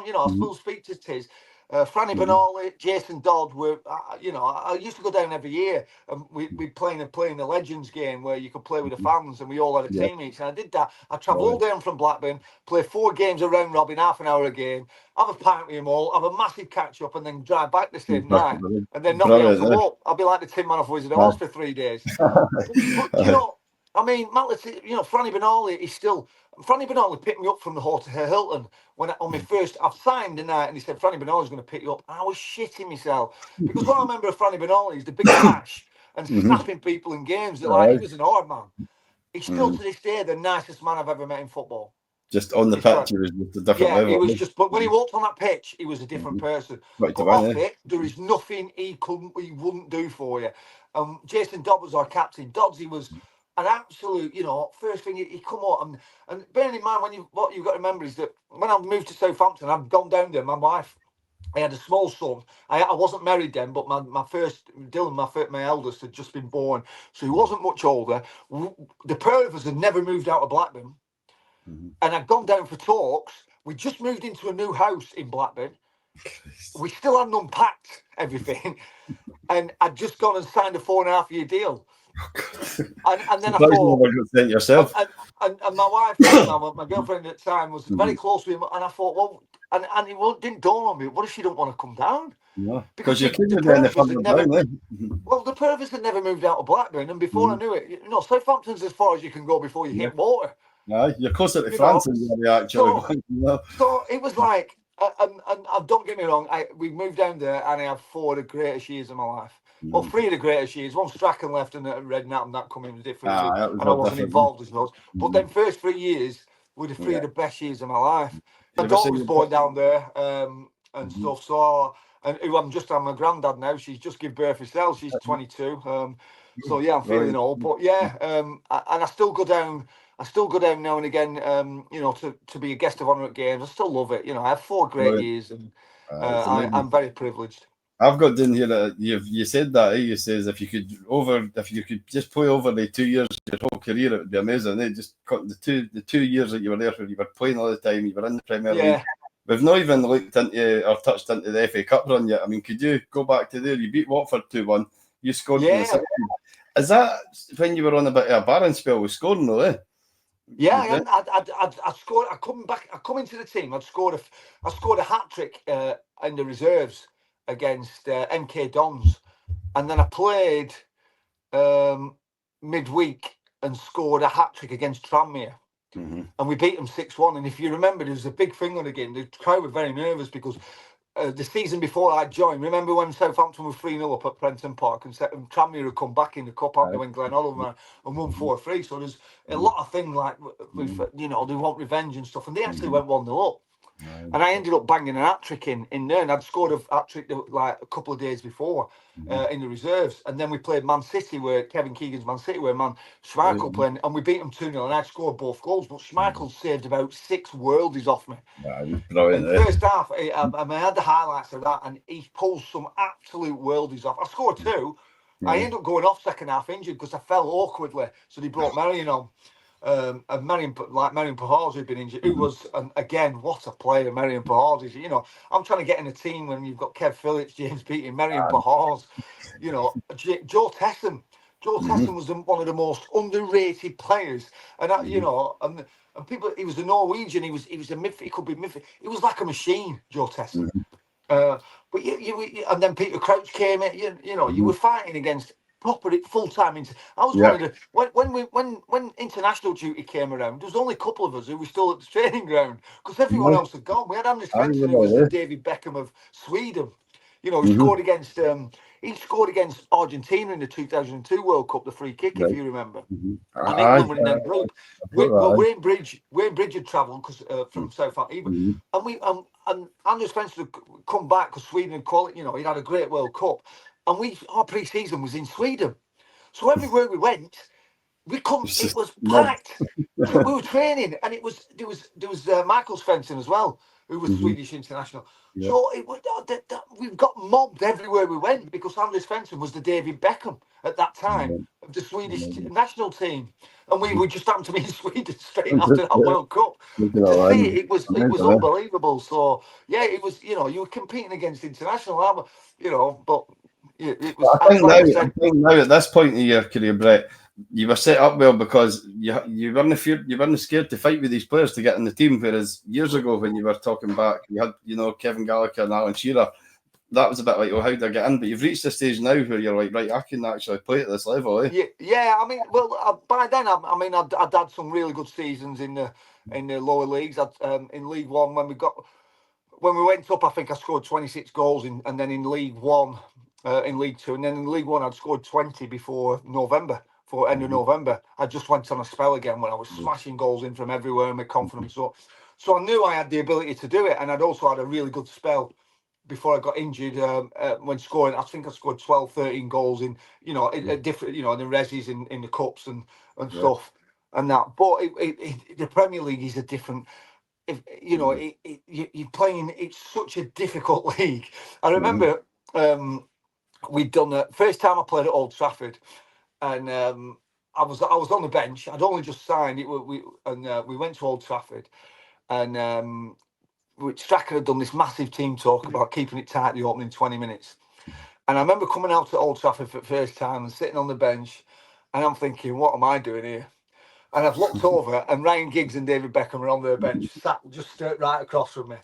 speak to Tiz. Franny Benali, Jason Dodd were, I used to go down every year, and we'd play in the Legends game where you could play with the fans, and we all had a team each. And I did that. I travelled down from Blackburn, play 4 games of round robin, half an hour a game, have a pint with them all, have a massive catch up, and then drive back the same night, and then not be able to walk. I'll be like the Tin Man off Wizard of Oz for 3 days. But I mean, Franny Benali is still. Franny Benali picked me up from the Hotel Hilton when on my first. I've signed the night, and he said Franny Benali's going to pick you up. And I was shitting myself because what I remember of Franny Benali is the big bash and snapping people in games. That he was an hard man. He's still to this day the nicest man I've ever met in football. Just on the pitch, he was just a different level. He was just. But when he walked on that pitch, he was a different person. But off it, there is nothing he wouldn't do for you. Jason Dodd was our captain. Doddsy was an absolute, first thing he come out and bearing in mind what you've got to remember is that when I moved to Southampton, I've gone down there. My wife, I had a small son. I wasn't married then, but my first Dylan, my eldest, had just been born, so he wasn't much older. The pair of us had never moved out of Blackburn, and I'd gone down for talks. We just moved into a new house in Blackburn. We still hadn't unpacked everything, and I'd just gone and signed a 4.5-year deal. And then I thought, yourself. And my wife, my girlfriend at the time, was very close to him, and I thought, well, and it didn't dawn on me. What if she don't want to come down? Yeah, because you're the Purvis had never moved out of Blackburn, and before I knew it, Southampton's as far as you can go before you hit water. Yeah, you're closer to France than you are actually. So it was like, and don't get me wrong, we moved down there, and I had 4 of the greatest years of my life. Well, 3 of the greatest years. One Strachan left and Redknapp and that coming was different. And I wasn't involved as much. But then first 3 years were the 3 of the best years of my life. My daughter was born down there and stuff. So, and who I'm a granddad now. She's just given birth herself. She's 22. So yeah, I'm feeling old. But yeah, and I still go down. Now and again, to be a guest of honour at games. I still love it. I have 4 great years, and I'm very privileged. I've got down here that you said that. You says if you could just play over the 2 years of your whole career, it would be amazing. Just cut the 2 years that you were there, where you were playing all the time, you were in the Premier League. We've not even looked into or touched into the FA Cup run yet. I mean, could you go back to there? You beat Watford 2-1. You scored in the 60s. Is that when you were on a bit of a barren spell with scoring, though? Yeah, I scored. I come into the team. I scored a hat trick in the reserves against MK Dons, and then I played midweek and scored a hat trick against Tranmere, and we beat them 6-1. And if you remember, there was a big thing on the game. The crowd were very nervous because the season before I joined, remember when Southampton were 3-0 up at Prenton Park and Tranmere had come back in the cup after when Glenn Oliver and won 4-3. So there's a lot of things like, with, you know, they want revenge and stuff. And they actually went 1-0 up. And I ended up banging an hat-trick in there. And I'd scored a hat-trick like a couple of days before in the reserves. And then we played Man City, where Kevin Keegan's Man City, where Schmeichel playing, and we beat them 2-0, and I scored both goals. But Schmeichel saved about 6 worldies off me. Brilliant. In the first half, I had the highlights of that, and he pulls some absolute worldies off. I scored 2. I ended up going off second half injured because I fell awkwardly. So they brought Marion on. And Marion Pahars, who'd been injured, who was, and again, what a player Marion Pahars is. You know, I'm trying to get in a team when you've got Kev Phillips, James Beattie, Marion Pahars, you know, Joe Tesson. Joe Tesson was one of the most underrated players, and you know, and people. He was a Norwegian. He was a midfield. He could be midfield. He was like a machine, Joe Tesson. But and then Peter Crouch came in. You know, you were fighting against proper full time. I was one of the when international duty came around. There was only a couple of us who were still at the training ground because everyone else had gone. We had Andy Svensson, who was the David Beckham of Sweden. You know, he scored against Argentina in the 2002 World Cup, the free kick, if you remember. And England were in that group. Wayne Bridge had travelled from Southampton, and Anders Svensson had come back because Sweden had qualified. You know, he'd had a great World Cup, and our pre-season was in Sweden. So everywhere we went, it was packed. We were training, and there was Michael Svensson as well, who was Swedish international. Yeah. So we've got mobbed everywhere we went because Andy Svensson was the David Beckham at that time of the Swedish national team, and we just happened to be in Sweden straight after that World Cup. To see it was unbelievable. So yeah, it was, you know, you were competing against international, you know, but it was. I think now at this point in your career, Brett, you were set up well because you weren't scared to fight with these players to get in the team. Whereas years ago, when you were talking back, you had, you know, Kevin Gallagher and Alan Shearer. That was a bit like, oh, how do I get in? But you've reached a stage now where you're like, right, I can actually play at this level, eh? Yeah. I mean, well, by then, I'd had some really good seasons in the lower leagues. In League One, when we went up, I think I scored 26 goals, and then in League One, in League Two, and then in League One, I'd scored 20 before November. For end of November, I just went on a spell again when I was smashing goals in from everywhere and my confidence. So I knew I had the ability to do it, and I'd also had a really good spell before I got injured when scoring. I think I scored 12, 13 goals in, you know, different, you know, in the resis in the cups and stuff and that. But the Premier League is a different. You know, you're playing. It's such a difficult league. I remember we'd done the first time I played at Old Trafford. And I was on the bench. I'd only just signed it. We went to Old Trafford, and Strachan had done this massive team talk about keeping it tight the opening 20 minutes. And I remember coming out to Old Trafford for the first time and sitting on the bench, and I'm thinking, what am I doing here? And I've looked over, and Ryan Giggs and David Beckham are on their bench, sat just right across from me.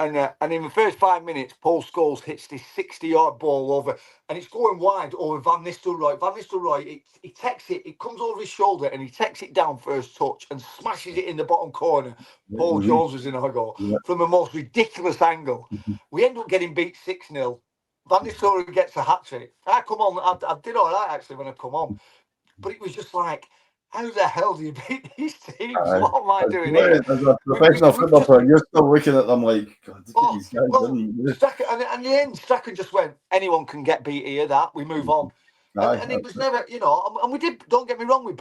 And in the first 5 minutes, Paul Scholes hits this 60-yard ball over, and it's going wide over Van Nistelrooy. Van Nistelrooy, he takes it, it comes over his shoulder, and he takes it down first touch and smashes it in the bottom corner. Paul Jones was in our goal from a most ridiculous angle. We end up getting beat 6-0. Van Nistelrooy gets a hat-trick. I come on, I did all right, actually, when I come on. But it was just like, how the hell do you beat these teams? What am I doing here? As a professional football player, you're still looking at them like, God, look at these guys. And the end, Strachan just went, anyone can get beat here, that, we move on. And it was never, you know, and we did, don't get me wrong, we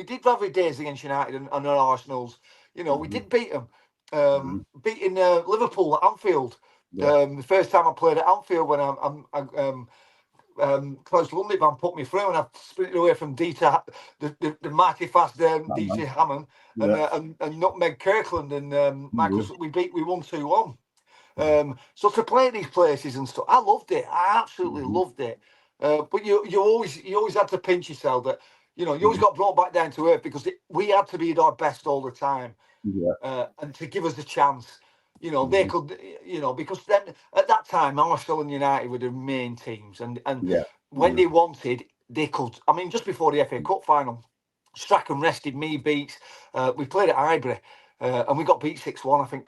did have our days against United and our Arsenals. You know, we did beat them. Beating Liverpool at Anfield. The first time I played at Anfield when Klaus Lundevan put me through, and I sprinted away from Dieter, the mighty fast Dieter Hammond and Nutmeg Kirkland, and Michael. We won 2-1. So to play these places and stuff, I loved it. I absolutely loved it. But you always had to pinch yourself that, you know, you always got brought back down to earth because we had to be at our best all the time, and to give us a chance. You know, they could, you know, because then at that time, Arsenal and United were the main teams. And when they wanted, they could. I mean, just before the FA Cup final, Strachan rested me, Beats. We played at Highbury, and we got beat 6-1, I think.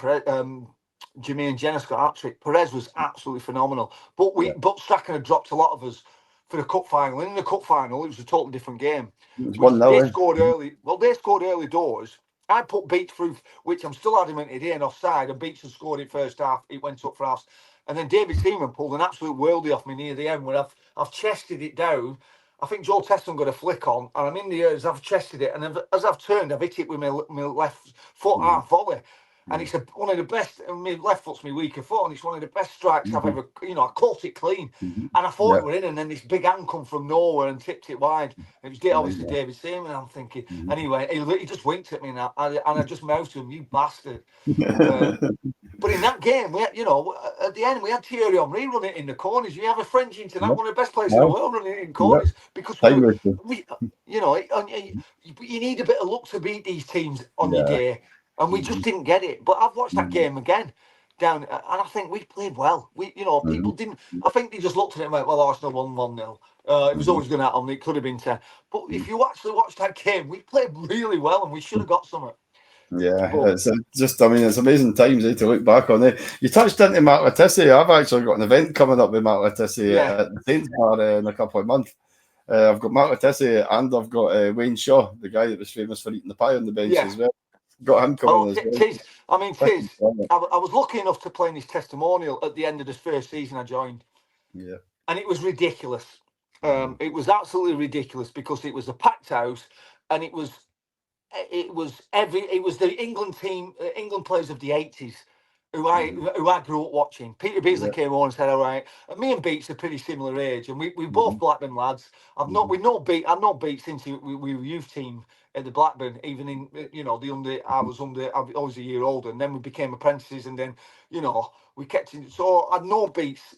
Jermaine Jenner got a hat-trick. Perez was absolutely phenomenal. But Strachan had dropped a lot of us for the cup final. And in the cup final, it was a totally different game. It was 1-0. They scored early. Well, they scored early doors. I put Beach through, which I'm still adamant it ain't offside, and Beach had scored it first half. It went up for us. And then David Seaman pulled an absolute worldie off me near the end when I've chested it down. I think Joel Teston got a flick on, and I'm in the air as I've chested it, and as I've turned, I've hit it with my left foot half volley. And it's one of the best, my left foot's my weaker foot, and it's one of the best strikes I've ever, I caught it clean. And I thought it were in, and then this big hand come from nowhere and tipped it wide. It was obviously David Seaman, and I'm thinking, anyway, he just winked at me, and I just mouthed to him, you bastard. But in that game, we had, at the end, we had Thierry Henry running it in the corners. You have a French international, one of the best players in the world, running it in corners. Because, you need a bit of luck to beat these teams on your day. And we just didn't get it. But I've watched that game again down, and I think we played well. People didn't. I think they just looked at it and went, "Well, Arsenal won 1-0. It was always going to happen. It could have been 10." But if you actually watch that game, we played really well, and we should have got something. Yeah, it's it's amazing times to look back on it. You touched into Mark Letizia. I've actually got an event coming up with Mark Letizia at the Saints Bar in a couple of months. I've got Mark Letizia and I've got Wayne Shaw, the guy that was famous for eating the pie on the bench as well. Got him coming as well. I was lucky enough to play in his testimonial at the end of the first season I joined. Yeah. And it was ridiculous. It was absolutely ridiculous because it was a packed house, and it was the England team, England players of the 80s who I grew up watching. Peter Beasley came on and said, "All right," and me and Beats are pretty similar age, and we both Blackburn lads. I've not Beat since we were youth team at the Blackburn, even in the under. I was a year older, and then we became apprentices, and then we kept in. So I'd no Beats,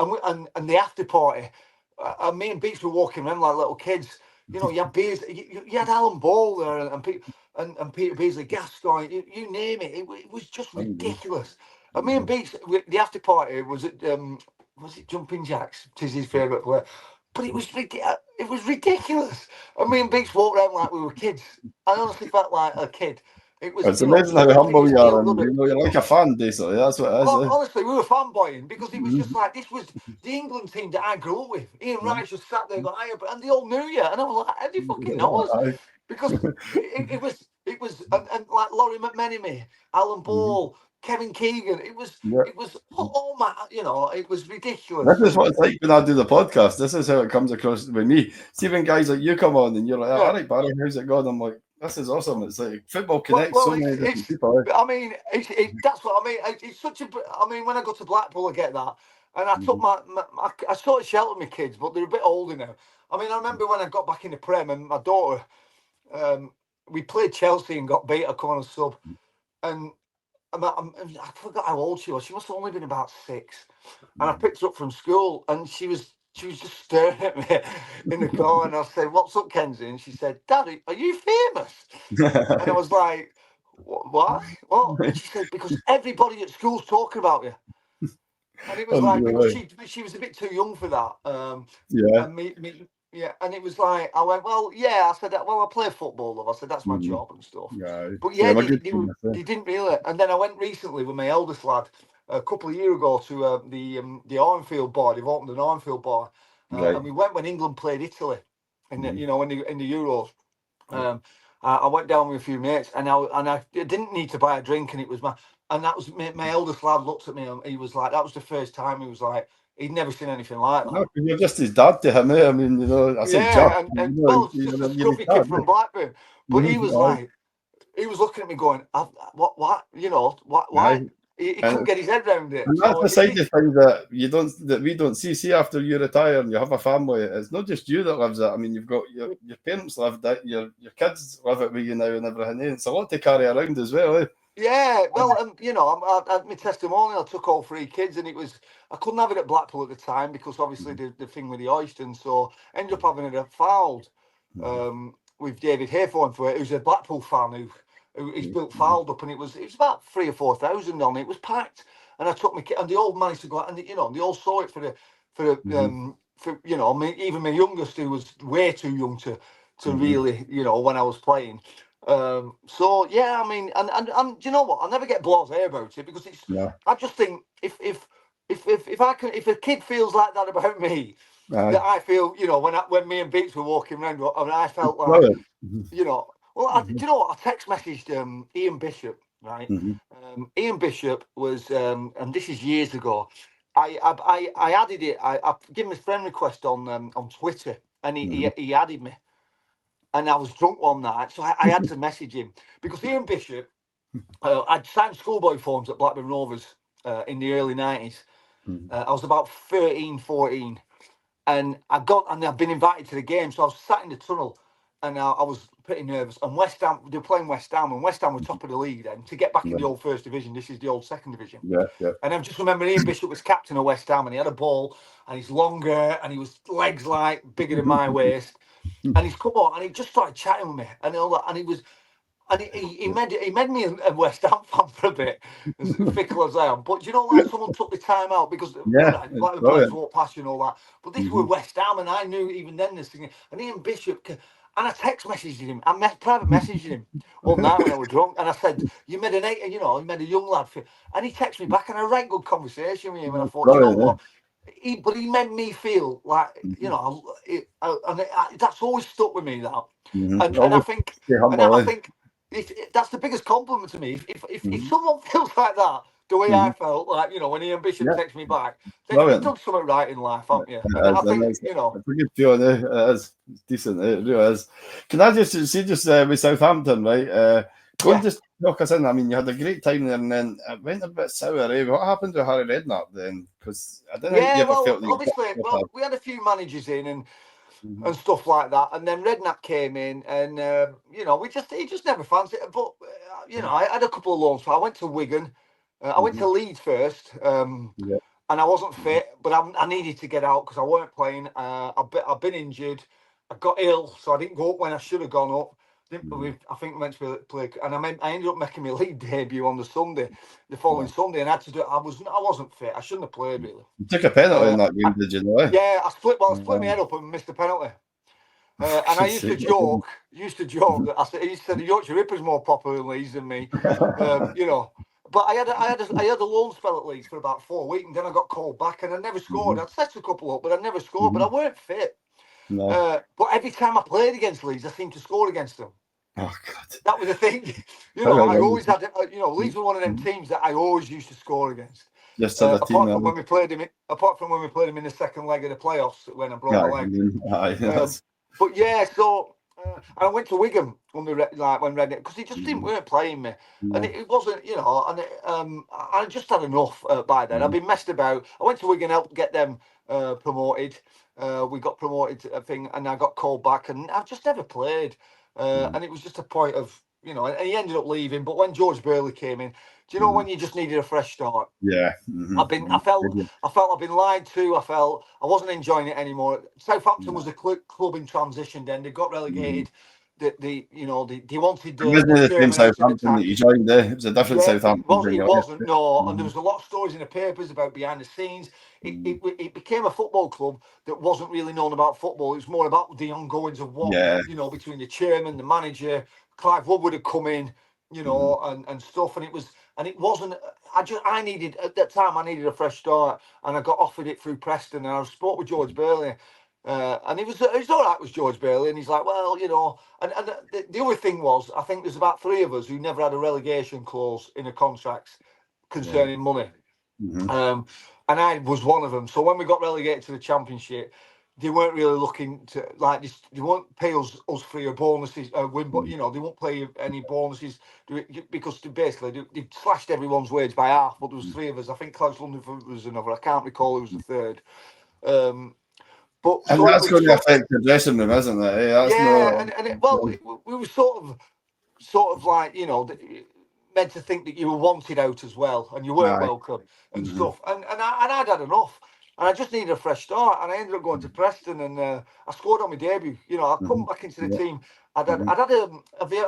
and the after party, and me and Beats were walking around like little kids. You had Beers, you had Alan Ball there, and Peter Beasley, Gascoigne, you name it. It was just ridiculous. And me and Beats, the after party was it Jumping Jacks? Tis his favourite player. But it was ridiculous. And me and Beats walked around like we were kids. I honestly felt like a kid. It's amazing how humble you are, and you're like a fan, basically. That's what it is. Honestly, we were fanboying because it was just like, this was the England team that I grew up with. Ian Wright just sat there going, and they all knew you. And I was like, how do you fucking know us? Because it was and like Laurie McMenemy, Alan Ball, Kevin Keegan. It was oh my, it was ridiculous. This is what it's like when I do the podcast. This is how it comes across with me. See, when guys like you come on and you're like, all right, Barry, how's it going? I'm like, this is awesome. It's like football connects so many different people. I mean, that's what I mean. It's such a. I mean, when I go to Blackpool, I get that, and I took I sort of sheltered my kids, but they're a bit older now. I mean, I remember when I got back in the Prem, and my daughter, we played Chelsea and got beat a corner sub, and I forgot how old she was. She must have only been about 6, and I picked her up from school, and she was just staring at me in the car, and I said, "What's up, Kenzie?" And she said, "Daddy, are you famous?" And I was like, "What? What?" And she said, "Because everybody at school's talking about you." And it was like, because she was a bit too young for that. And it was like, I went, "Well, yeah." I said, "Well, I play football, love." I said, "That's my job and stuff." But they didn't really. And then I went recently with my eldest lad a couple of years ago to the Armfield bar. They've opened an Armfield bar, and we went when England played Italy in the in the Euros. I went down with a few mates, and I didn't need to buy a drink, and it was that was my eldest lad looked at me, and he was like, that was the first time he was like, he'd never seen anything like that. No, you're just his dad to him, eh? I mean, I said, well, it's just a scruffy kid from Blackburn, but he was like, he was looking at me going, what, why? He couldn't get his head around it. And that's the side of things that we don't see. See, after you retire and you have a family, it's not just you that lives it. I mean, you've got your parents live that, your kids live it with you now and everything. It's a lot to carry around as well, eh? Yeah, well, I my testimonial, I took all 3 kids, and I couldn't have it at Blackpool at the time because obviously the thing with the Oyston, so ended up having it at Fouled with David Haythorne for it, who's a Blackpool fan who's built Fouled up, and it was about 3,000 or 4,000 on it. It was packed, and I took my kid, and they all managed to go out, and they all saw it for even my youngest, who was way too young to really, when I was playing. So yeah, I mean, and do you know what? I never get blasé about it because it's. No. I just think if I can, if a kid feels like that about me, that Aye. I feel, when me and Beats were walking around, and I felt like, Brilliant. Mhm. well, do Mhm. you know what? I text messaged Ian Bishop, right? Mhm. Ian Bishop was, and this is years ago. I added it. I gave him a friend request on Twitter, and Mhm. he added me, and I was drunk one night, so I had to message him because Ian Bishop, I'd signed schoolboy forms at Blackburn Rovers in the early 90s. Mhm. I was about 13, 14. And I've been invited to the game, so I was sat in the tunnel, and I was pretty nervous. And West Ham, they were playing West Ham, and West Ham were top of the league then. To get back in the Right. old first division, this is the old second division. Yeah, yeah. And I just remember Ian Bishop was captain of West Ham, and he had a ball, and he's longer, and he was legs like bigger than my waist, and he's come on, and he just started chatting with me, and all that, and he was. And he made me a West Ham fan for a bit, as fickle as I am. But you know, like someone took the time out because all Yeah, right, it's like the players brilliant. walk past you and all that. But this was Mhm. West Ham, and I knew even then this thing. And Ian Bishop, and I text messaged him, private messaged him one night when I was drunk, and I said, "You made you made a young lad." And he texted me back, and I had a right good conversation with him. And I thought, you know Brilliant, what? But he made me feel like, yeah. that's always stuck with me. That, Mhm. and I Always think, stay and humble, I eh? think that's the biggest compliment to me. If Mhm. someone feels like that, the way I Mhm. felt, like when Ian Bishop Yeah, texts me back, then you've brilliant. done something right in life, Yeah, haven't you? And it I is, and think, it's a good feeling, eh? It is. It's decent, eh? It really is. Can I just see with Southampton, right? Go and yeah, just knock us in. I mean, you had a great time there, and then it went a bit sour, eh? What happened to Harry Redknapp then? Because I don't think you yeah. ever Well, felt that you got obviously, off we had a few managers in Mhm. and stuff like that, and then Redknapp came in, and he just never fancied it. But I had a couple of loans. So I went to Wigan. I went to Mhm. Leeds first. Yeah. And I wasn't Mhm. fit, but I needed to get out because I weren't playing. I've been injured. I got ill, so I didn't go up when I should have gone up. Mhm. I think we meant to play, and I ended up making my league debut on the following Yeah. Sunday, and I had to do. I wasn't fit. I shouldn't have played really. You took a penalty Uh, in that I, game, did you know? Eh? yeah, I split my Yeah. head up and missed the penalty. For And I goodness sake, my goodness. used to joke that he said the Yorkshire Ripper's more popular in Leeds than me. Um, you know, but I had a loan spell at Leeds for about 4 weeks, and then I got called back, and I never scored. Mhm. I'd set a couple up, but I never scored. But I Mhm. weren't fit. No. But every time I played against Leeds, I seemed to score against them. Oh God. That was the thing. I I remember. always had. Leeds were one of them Mhm. teams that I always used to score against. Just had a team, Apart from when we played him in the second leg of the playoffs when I broke my aye, leg. aye, Um, that's, but yeah, so I went to Wigan like when Redknapp because he just didn't mhm, weren't playing me, and no, it wasn't I just had enough by then. I've mhm, been messed about. I went to Wigan, helped get them promoted. We got promoted, I think, and I got called back, and I've just never played. mhm, And it was just a point of and he ended up leaving. But when George Burley came in, do you know mhm, when you just needed a fresh start? yeah, mhm, I mhm, felt, did you? I've been lied to. I felt I wasn't enjoying it anymore. Southampton No, was a club in transition. Then they got mhm. relegated. They wanted It wasn't the the same chairman out at the Southampton time. that you joined there. It was a different Yeah, Southampton thing, it right? wasn't no, and there Mhm, was a lot of stories in the papers about behind the scenes. mhm. It became a football club that wasn't really known about football. It was more about the ongoings of what Yeah, between the chairman, the manager. Clive Woodward had come in, mhm, and stuff, and it wasn't. I needed at that time. I needed a fresh start, and I got offered it through Preston, and I spoke with George Burley. And he was all right with George Burley, and he's like, well, and the other thing was, I think there's about three of us who never had a relegation clause in the contracts right. concerning money. Mhm, Um, and I was one of them. So when we got relegated to the Championship, they weren't really looking to like this. They won't pay us for your bonuses, win, but mhm. they won't pay any bonuses because they slashed everyone's wage by half. But there was three of us. I think Klaus London was another. I can't recall who was the third. Um, but And so it that's was going to so affect the dressing room, isn't it? Eh? That's yeah, no. and we were sort of like meant to think that you were wanted out as well, and you weren't Aye. welcome and Mhm, stuff. And I'd had enough, and I just needed a fresh start. And I ended up going to Preston, and I scored on my debut. I come mhm, back into the yeah, team. mhm. I'd had I don't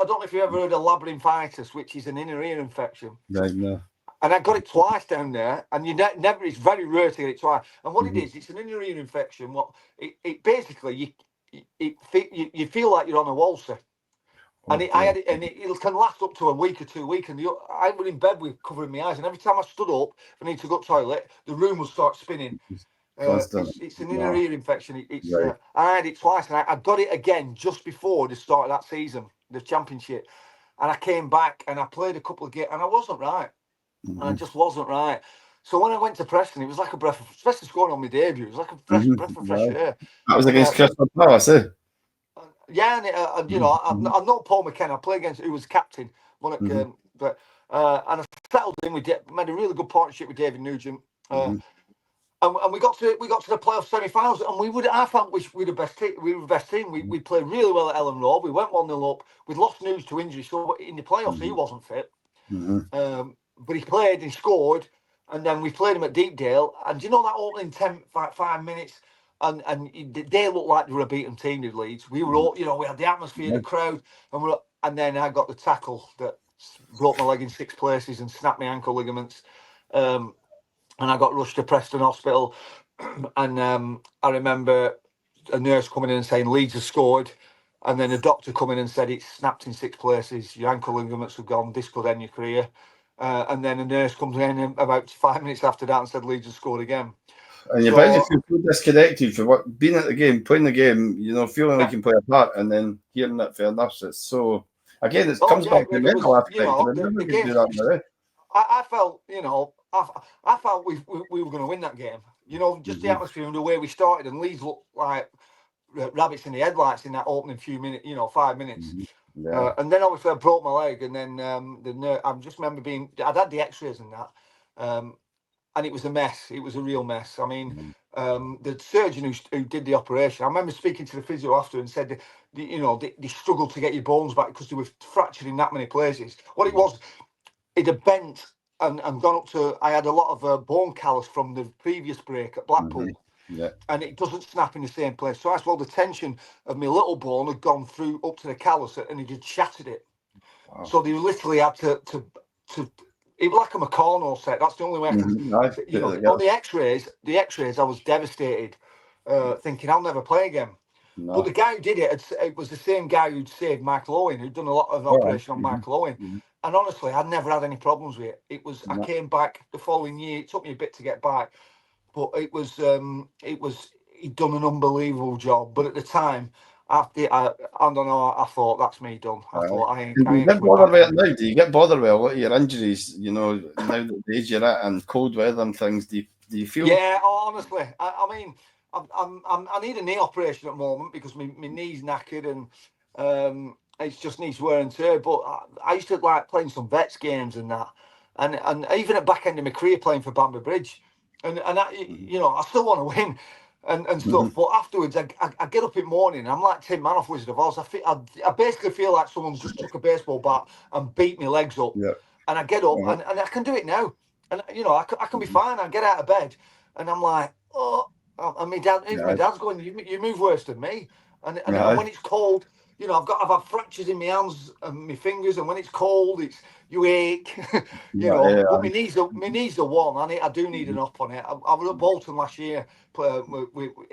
know if you ever heard of labyrinthitis, which is an inner ear infection. Right, no. And I got it twice down there, and you never. It's very rare to get it twice. And what it Mhm. is, it's an inner ear infection. What it basically you feel like you're on a waltzer. And I had it, and it can last up to a week or 2 weeks. And I was in bed with covering my eyes, and every time I stood up, if I need to go to the toilet, the room will start spinning. Constant. It's an inner ear infection. Right. I had it twice, and I got it again just before the start of that season, the championship. And I came back and I played a couple of games, and I wasn't right. And I just wasn't right. So when I went to Preston, it was like a breath of, especially scoring on my debut, it was like a breath of fresh air. That was against Crystal Palace, eh? Yeah, and you know, I'm not Paul McKenna. I played against who was captain. And I settled in with made a really good partnership with David Nugent. And we got to the playoff semi-finals, and I felt we were the best team. We were the best team. We played really well at Ellen Road. We went 1-0 up. We'd lost News to injury, so in the playoffs he wasn't fit. But he played, he scored, and then we played him at Deepdale. And do you know that opening 5 minutes? And they looked like they were a beaten team, the Leeds. We were all, you know, we had the atmosphere, the crowd, and then I got the tackle that broke my leg in 6 places and snapped my ankle ligaments. And I got rushed to Preston Hospital. And I remember a nurse coming in and saying Leeds have scored. And then a doctor coming in and said it's snapped in 6 places. Your ankle ligaments have gone. This could end your career. And then a nurse comes in about 5 minutes after that and said Leeds have scored again. And you feel so disconnected for what being at the game, playing the game, you know, feeling like you can play a part, and then hearing it for nurse. It's so again, it comes back to the mental aspect. You know, the game, I felt, you know, I felt we were going to win that game. You know, just the atmosphere and the way we started, and Leeds looked like rabbits in the headlights in that opening few minutes, you know, 5 minutes. And then obviously I broke my leg, and then I just remember I'd had the X-rays and that, and it was a mess. It was a real mess. I mean, the surgeon who did the operation, I remember speaking to the physio after and said, you know, they struggled to get your bones back because they were fractured in that many places. What it was, it had bent and gone up to. I had a lot of bone callus from the previous break at Blackpool. And it doesn't snap in the same place. So as well, the tension of my little bone had gone through up to the callus, and it had shattered it. Wow. So they literally had to it was like a Meccano set. That's the only way I can. You know, on the X-rays, I was devastated, thinking I'll never play again. No. But the guy who did it was the same guy who'd saved Michael Owen, who'd done a lot of operation on Michael Owen. And honestly, I'd never had any problems with it. It was I came back the following year. It took me a bit to get back. But it was he'd done an unbelievable job. But at the time, I don't know. I thought that's me done. I thought I ain't. Do you get bothered with it now? Do you get bothered with a lot of your injuries? You know, now that the age you're at and cold weather and things. Do you feel? Yeah, honestly, I mean, I need a knee operation at the moment because my knee's knackered and it just needs wear and tear. But I used to like playing some vets games and that, and even at back end of my career playing for Bamber Bridge. And you know, I still want to win and stuff. But afterwards, I get up in the morning. I'm like Tim Manoff, Wizard of Oz. I basically feel like someone's just took a baseball bat and beat my legs up. And I get up and I can do it now. And you know, I can be fine. I get out of bed and I'm like, oh. And my dad's going, you move worse than me. And when it's cold, you know, I've had fractures in my hands and my fingers, and when it's cold, you ache, you know. But my knees are warm. I do need an up on it. I was at Bolton last year.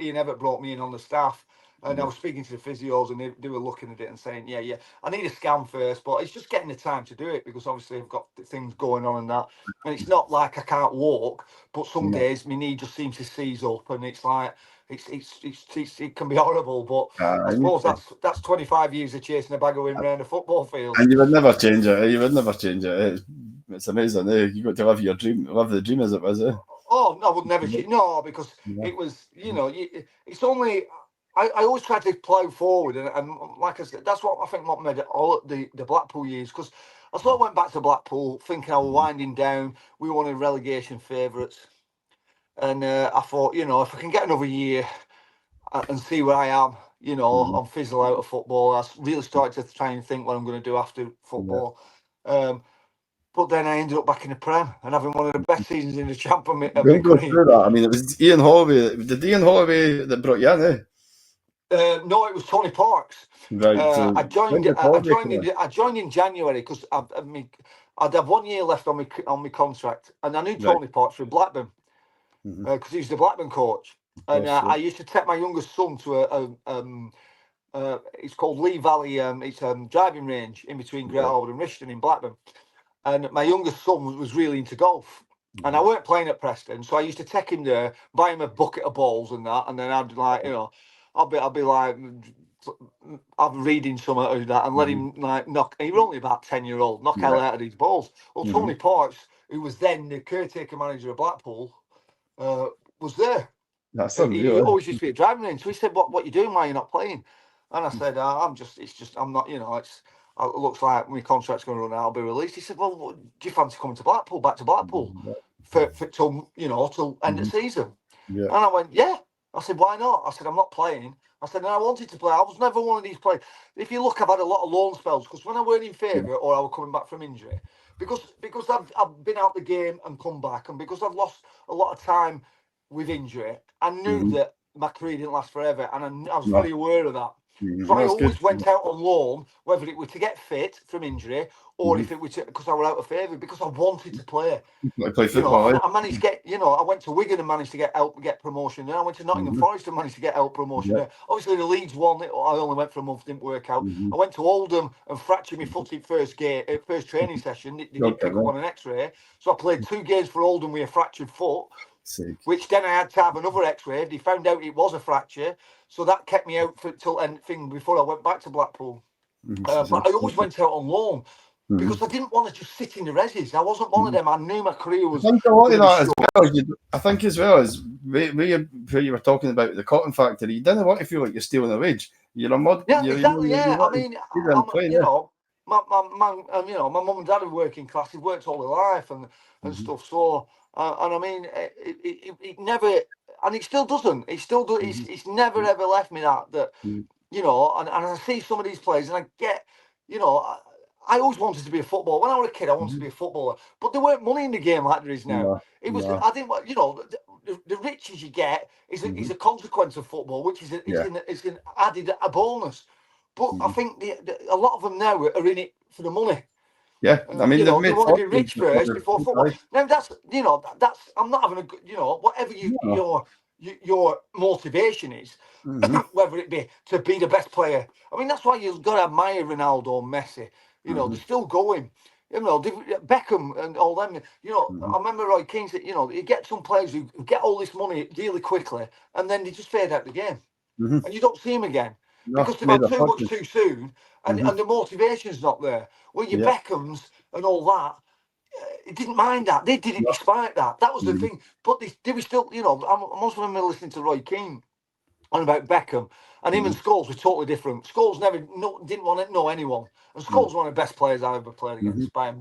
Ian Everett brought me in on the staff, and I was speaking to the physios, and they were looking at it and saying, yeah, I need a scan first, but it's just getting the time to do it because obviously I've got things going on and that, and it's not like I can't walk, but some days my knee just seems to seize up, and it's like. It can be horrible, but I suppose that's 25 years of chasing a bag of wind around a football field. And you would never change it. You would never change it. It's amazing. You got to live your dream, live the dream as it was. Oh, I would never change. No, because it was, you know, it's only. I always try to plough forward, and like I said, that's what I think what made it all the Blackpool years. Because I sort of went back to Blackpool thinking I was winding down. We were one of the relegation favourites. And I thought, you know, if I can get another year and see where I am, you know, I'm fizzle out of football. I really started to try and think what I'm going to do after football. But then I ended up back in the Prem and having one of the best seasons in the Champ of my career. That. I mean, it was Ian Holloway. Did Ian Holloway that brought you in, eh? No, it was Tony Parks. Right. I joined in January because I'd have 1 year left on my contract, and I knew Tony Parks from Blackburn. Because he was the Blackburn coach, and I used to take my youngest son to It's called Lee Valley. It's a driving range in between Great Ormerod and Rishton in Blackburn. And my youngest son was really into golf. And I weren't playing at Preston, so I used to take him there, buy him a bucket of balls and that, and then I'd like, I'd be like, I'm reading something or that, and let him like knock. He was only about 10-year-old, knock hell out of these balls. Well, Tony Parks, who was then the caretaker manager of Blackpool, was there. That's He always used to be a driving range. So he said, "What you doing? Why you're not playing?" And I said, I'm not. It looks like my contract's going to run out. I'll be released." He said, "Well, do you fancy coming to Blackpool, back to Blackpool, for till end of season?" Yeah. And I went, "Yeah." I said, "Why not?" I said, "I'm not playing." I said, "And I wanted to play. I was never one of these players. If you look, I've had a lot of loan spells because when I weren't in favour or I was coming back from injury, because I've been out the game and come back, and because I've lost a lot of time with injury, I knew that my career didn't last forever, and I was very aware of that. So I always went out on loan, whether it were to get fit from injury or if it was because I were out of favour, because I wanted to play. I play football. I managed to get, I went to Wigan and managed to get promotion. Then I went to Nottingham Forest and managed to get out promotion. Yeah. Obviously, the Leeds one, I only went for a month, didn't work out. I went to Oldham and fractured my foot in first training session. They didn't pick up on an X-ray, so I played 2 games for Oldham with a fractured foot. Which then I had to have another X-ray. They found out it was a fracture, so that kept me out till anything before I went back to Blackpool. But I always went out on loan because I didn't want to just sit in the resis. I wasn't one of them. I knew my career was. I think a lot of that as well. I think as well as where you were talking about the cotton factory, you didn't want to feel like you're stealing a wage. You're a mud. Yeah, exactly. I mean, my mum and dad are working class. They've worked all their life and stuff. So. And I mean, it never, and it still doesn't. It still does. It's never ever left me that and I see some of these players, and I get, I always wanted to be a footballer. When I was a kid, I wanted to be a footballer, but there weren't money in the game like there is now. I think, the riches you get is a consequence of football, which is an added bonus. But I think a lot of them now are in it for the money. Yeah, I mean, they want to be rich first before football. Now that's I'm not having whatever your motivation is, whether it be to be the best player. I mean, that's why you've got to admire Ronaldo and Messi. They're still going. Beckham and all them. I remember Roy Keane said, you get some players who get all this money really quickly, and then they just fade out the game, and you don't see them again. Because they've had too much too soon, and the motivation's not there. Well, your Beckhams and all that, it didn't mind that. They did it despite that. That was the thing. But they were still, I must remember listening to Roy Keane on about Beckham, and him and Scholes were totally different. Scholes didn't want to know anyone. And Scholes was one of the best players I ever played against by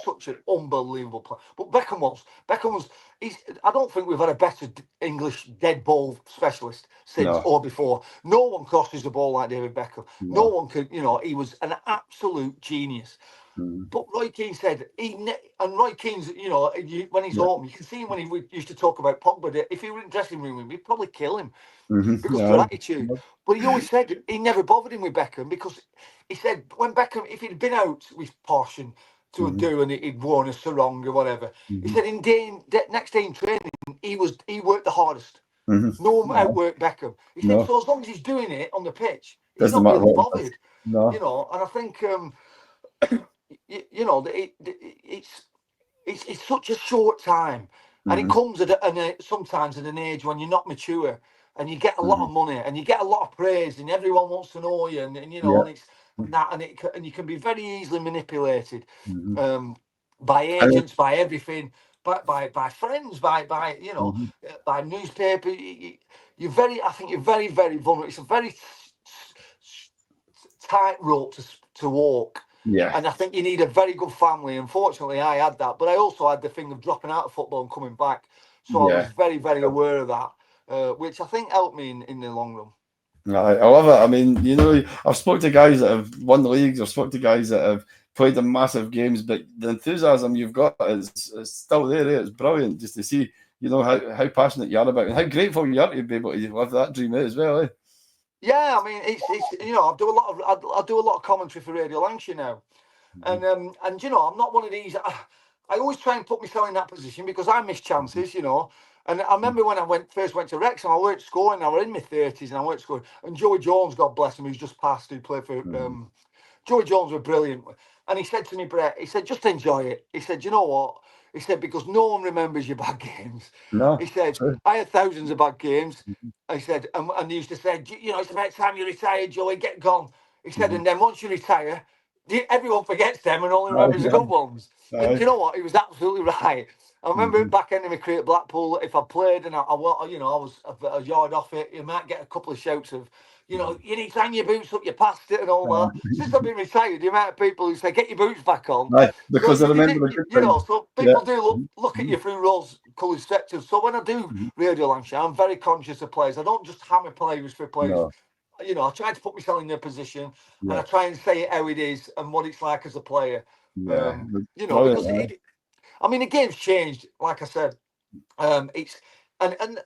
such an unbelievable player. But Beckham was. I don't think we've had a better English dead ball specialist since or before. No one crosses the ball like David Beckham. No one could, he was an absolute genius. But Roy Keane said, Roy Keane's, when he's home, you can see him when he used to talk about Pogba. If he were in the dressing room with him, he'd probably kill him because of their attitude. But he always said he never bothered him with Beckham because he said when Beckham, if he'd been out with posh and to a do and he'd worn a sarong or whatever, he said next day in training he worked the hardest. No one outworked Beckham. He said so as long as he's doing it on the pitch, he's not really bothered. And I think it's such a short time, and it comes sometimes at an age when you're not mature, and you get a lot of money, and you get a lot of praise, and everyone wants to know you, and and it's that, and you can be very easily manipulated by agents, by everything, by friends, by newspaper. I think you're very, very vulnerable. It's a very tight rope to walk. Yeah. And I think you need a very good family. Unfortunately, I had that. But I also had the thing of dropping out of football and coming back. So I was very, very aware of that, which I think helped me in the long run. I love it. I mean, I've spoken to guys that have won the leagues. I've spoken to guys that have played in massive games. But the enthusiasm you've got is still there. It's brilliant just to see, how passionate you are about it and how grateful you are to be able to live that dream out as well. Yeah, I mean, it's I do a lot of commentary for Radio Lancashire now, and I'm not one of these. I always try and put myself in that position because I miss chances, And I remember when I first went to Wrexham, I weren't scoring. I was in my 30s and I weren't scoring. And Joey Jones, God bless him, who's just passed, who played for Joey Jones, was brilliant. And he said to me, Brett, he said, just enjoy it. He said, you know what? He said, because no one remembers your bad games. No. He said, I had thousands of bad games. He said, and he used to say, you know, it's about time you retire, Joey, get gone. He said, and then once you retire, everyone forgets them and only remembers the good ones. And do you know what? He was absolutely right. I remember back end of my career at Blackpool, if I played and I was a yard off it, you might get a couple of shouts of, you know, you need to hang your boots up, you passed it and all that. Since I've been retired, the amount of people who say, get your boots back on. Because I remember you know, so people do look at you through rose-coloured spectacles. So when I do Radio Lancashire, I'm very conscious of players. I don't just hammer players for players. No. You know, I try to put myself in their position and I try and say it how it is and what it's like as a player. You know, because I mean, the game's changed. Like I said, it's and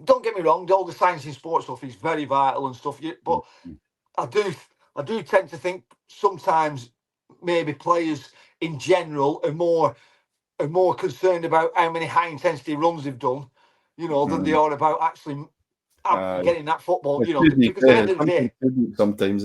don't get me wrong, all the science in sports stuff is very vital and stuff. But I do tend to think sometimes maybe players in general are more concerned about how many high intensity runs they've done, you know, than they are about actually getting that football. You know, because at the end of the day, sometimes,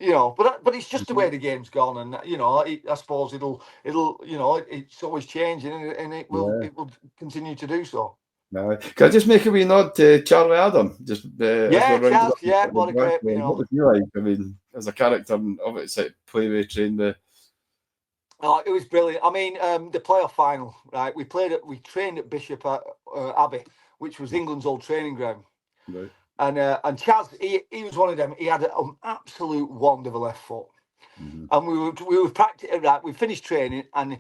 you know, but it's just the way the game's gone, and you know, I suppose it'll, you know, it's always changing, and it will continue to do so. Can I just make a wee nod to Charlie Adam? Just Charles, what a great, you know. What was he like? I mean, as a character, obviously play trained the. Oh, it was brilliant. I mean, the playoff final, right? We trained at Bishop Abbey, which was England's old training ground. Right. And Chaz, he was one of them. He had an absolute wand of a left foot, and we were practicing. Right, we finished training, and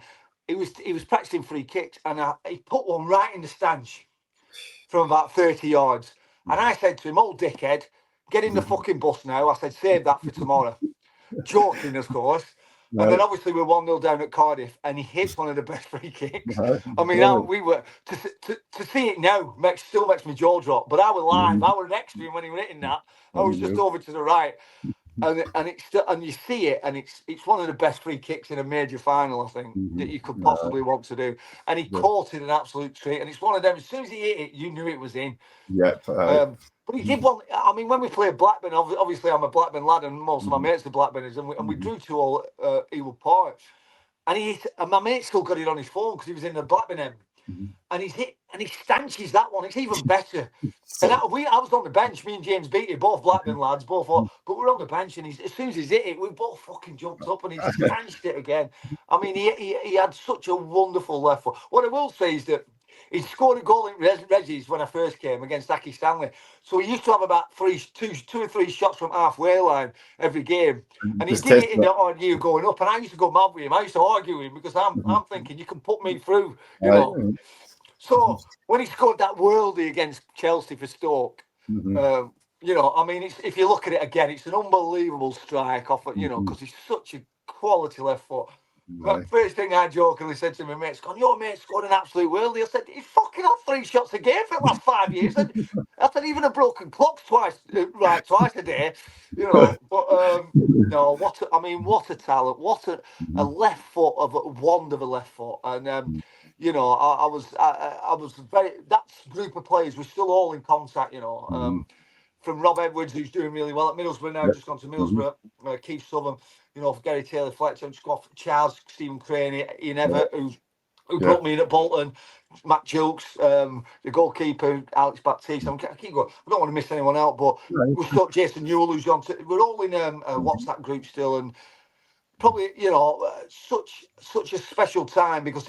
he was practicing free kicks, and he put one right in the stanch from about 30 yards. And I said to him, "Old dickhead, get in the fucking bus now." I said, "Save that for tomorrow." Joking, of course. Right. And then obviously we're 1-0 down at Cardiff, and he hits one of the best free kicks. Right. I mean, we were to see it now still makes me jaw drop. But I was live. I was next to him when he was hitting that. I was just over to the right, and it's still, and you see it, and it's one of the best free kicks in a major final, I think, that you could possibly want to do. And he caught it an absolute treat, and it's one of them. As soon as he hit it, you knew it was in. But he did one. I mean, when we played Blackburn, obviously I'm a Blackburn lad, and most of my mates are Blackburners, and we drew to all Ewood Park, and my mate still got it on his phone because he was in the Blackburn end, and he's hit and he stanches that one. It's even better. And I was on the bench. Me and James Beattie, both Blackburn lads, but we're on the bench, and as soon as he's hit it, we both fucking jumped up and he stanched it again. I mean, he had such a wonderful left foot. What I will say is that he scored a goal in Reggie's when I first came against Aki Stanley. So he used to have about two or three shots from halfway line every game. And he did it in the odd year going up. And I used to go mad with him. I used to argue with him because I'm thinking, you can put me through, you know. So when he scored that worldie against Chelsea for Stoke, you know, I mean, if you look at it again, it's an unbelievable strike off, you know, because he's such a quality left foot. Right. First thing I jokingly said to my mates, your mate scored an absolute worldie. I said, he's fucking had 3 shots a game for the last 5 years. I said, even a broken clock's twice a day, you know. But no, what a talent, what a left foot of a wand of a left foot. And you know, I was very, that group of players, we're still all in contact, you know. From Rob Edwards, who's doing really well at Middlesbrough now, just gone to Middlesbrough, Keith Southern, you know, for Gary Taylor Fletcher, just got Charles, Stephen Crane, Ian Everett, who brought me in at Bolton, Matt Jukes, the goalkeeper, Alex Baptiste. I keep going. I don't want to miss anyone out, but we've got Jason Newell, who's gone to. We're all in what's that group still, and probably, you know, such a special time because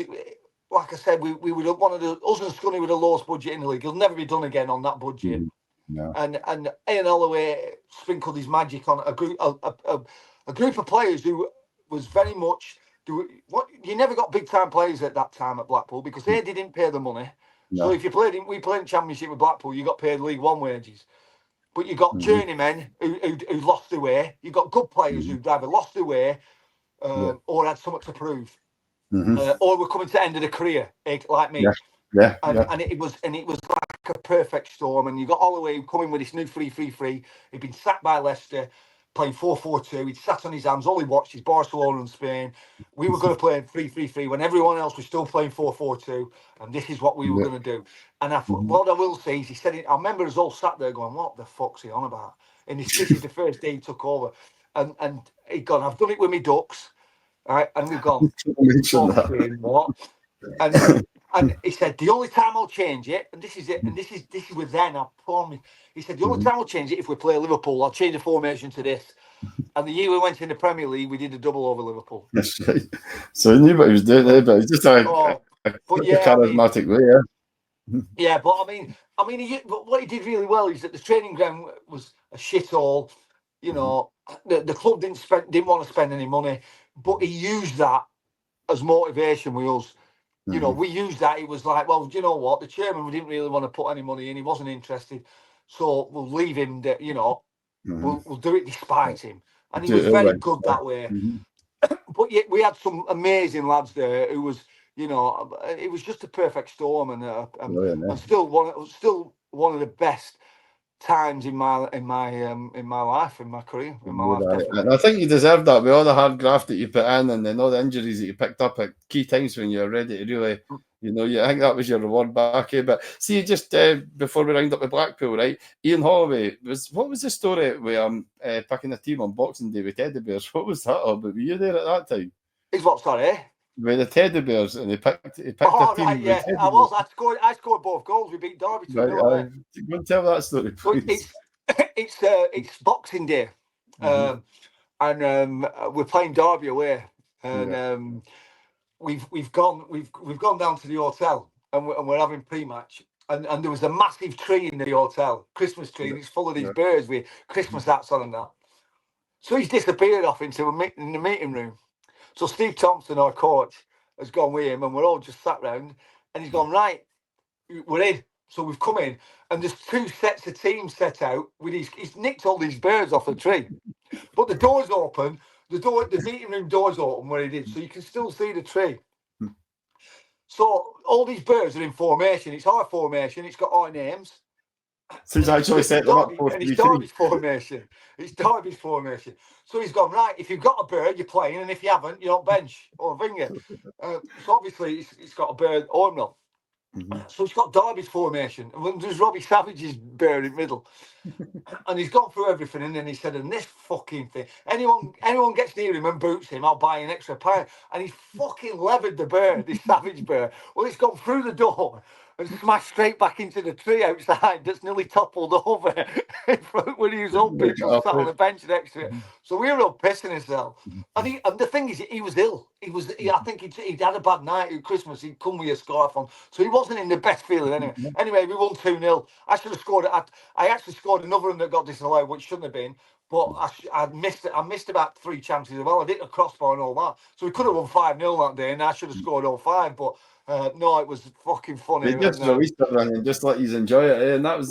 like I said, we were one of us and Scunny with the lowest budget in the league. It'll never be done again on that budget. No. And Ian Holloway sprinkled his magic on a group of players who was very much you never got big time players at that time at Blackpool because they didn't pay the money. No. So if we played in Championship with Blackpool, you got paid League One wages. But you got journeymen who lost their way. You got good players who either lost their way or had something to prove, or were coming to the end of the career, like me. And it was like a perfect storm. And you got Holloway coming with this new free. He'd been sacked by Leicester. playing 4-4-2. He'd sat on his hands. All he watched is Barcelona and Spain. We were going to play 3-3-3 when everyone else was still playing 4-4-2. And this is what we were going to do. And I thought, what I will say is he said it. I remember us all sat there going, what the fuck's he on about? And this is the first day he took over. And he'd gone, I've done it with me Ducks. Right? And we've gone, fucking what? And he said, the only time I'll change it, and this is it, and this is with then, I promise. He said, the only time I'll change it if we play Liverpool, I'll change the formation to this. And the year we went in the Premier League, we did a double over Liverpool. That's right. So he knew what he was doing there, but it was just a charismatic way, yeah. Yeah, but I mean, but what he did really well is that the training ground was a shithole. You know, the club didn't want to spend any money, but he used that as motivation with us. You know, we used that. It was like, well, do you know what? The chairman, we didn't really want to put any money in. He wasn't interested. So we'll leave him, you know, we'll do it despite him. And he was very good that way. But yet we had some amazing lads there who was, you know, it was just a perfect storm. And still one of the best times in my life, in my career, in my life. Definitely. And I think you deserve that with all the hard graft that you put in, and then all the injuries that you picked up at key times when you were ready to really, you know, I think that was your reward back. But see, just before we round up with Blackpool, right? Ian Holloway what was the story with picking a team on Boxing Day with teddy bears? What was that all about? Were you there at that time? Is what, sorry? With the teddy bears, and he picked a team. Right, yeah, I was. I scored both goals. We beat Derby 2-0. Go and tell that story, please. It's Boxing Day, and we're playing Derby away, and we've gone down to the hotel, and we're having pre-match, and there was a massive tree in the hotel, Christmas tree, and it's full of these birds with Christmas hats on and that. So he's disappeared off into in the meeting room. So Steve Thompson, our coach, has gone with him, and we're all just sat round, and he's gone, right, we're in. So we've come in, and there's two sets of teams set out with he's nicked all these birds off the tree. But the door's open, the meeting room door's open where he did, so you can still see the tree. So all these birds are in formation. It's our formation, it's got our names. So he's actually set them up. And it's Derby's formation. It's Derby's formation. So he's gone, right, if you've got a bird, you're playing, and if you haven't, you're on bench or finger. So obviously, it's got a bird, Ormerod. So he's got Derby's formation. And there's Robbie Savage's bird in the middle. And he's gone through everything, and then he said, and this fucking thing, anyone gets near him and boots him, I'll buy an extra pint. And he's fucking levered the bird, this Savage bird. Well, it's gone through the door and smashed straight back into the tree outside that's nearly toppled over in front when his old people sat on the bench next to it. So we were all pissing ourselves. And the thing is, he was ill. I think he'd had a bad night at Christmas. He'd come with a scarf on. So he wasn't in the best feeling anyway. Anyway, we won 2-0. I should have scored it. I actually scored another one that got disallowed, which shouldn't have been. But I missed it. I missed about 3 chances as well. I did a crossbar and all that. So we could have won 5-0 that day, and I should have scored all 5. But no, it was fucking funny. They just released it and just let you enjoy it, and that was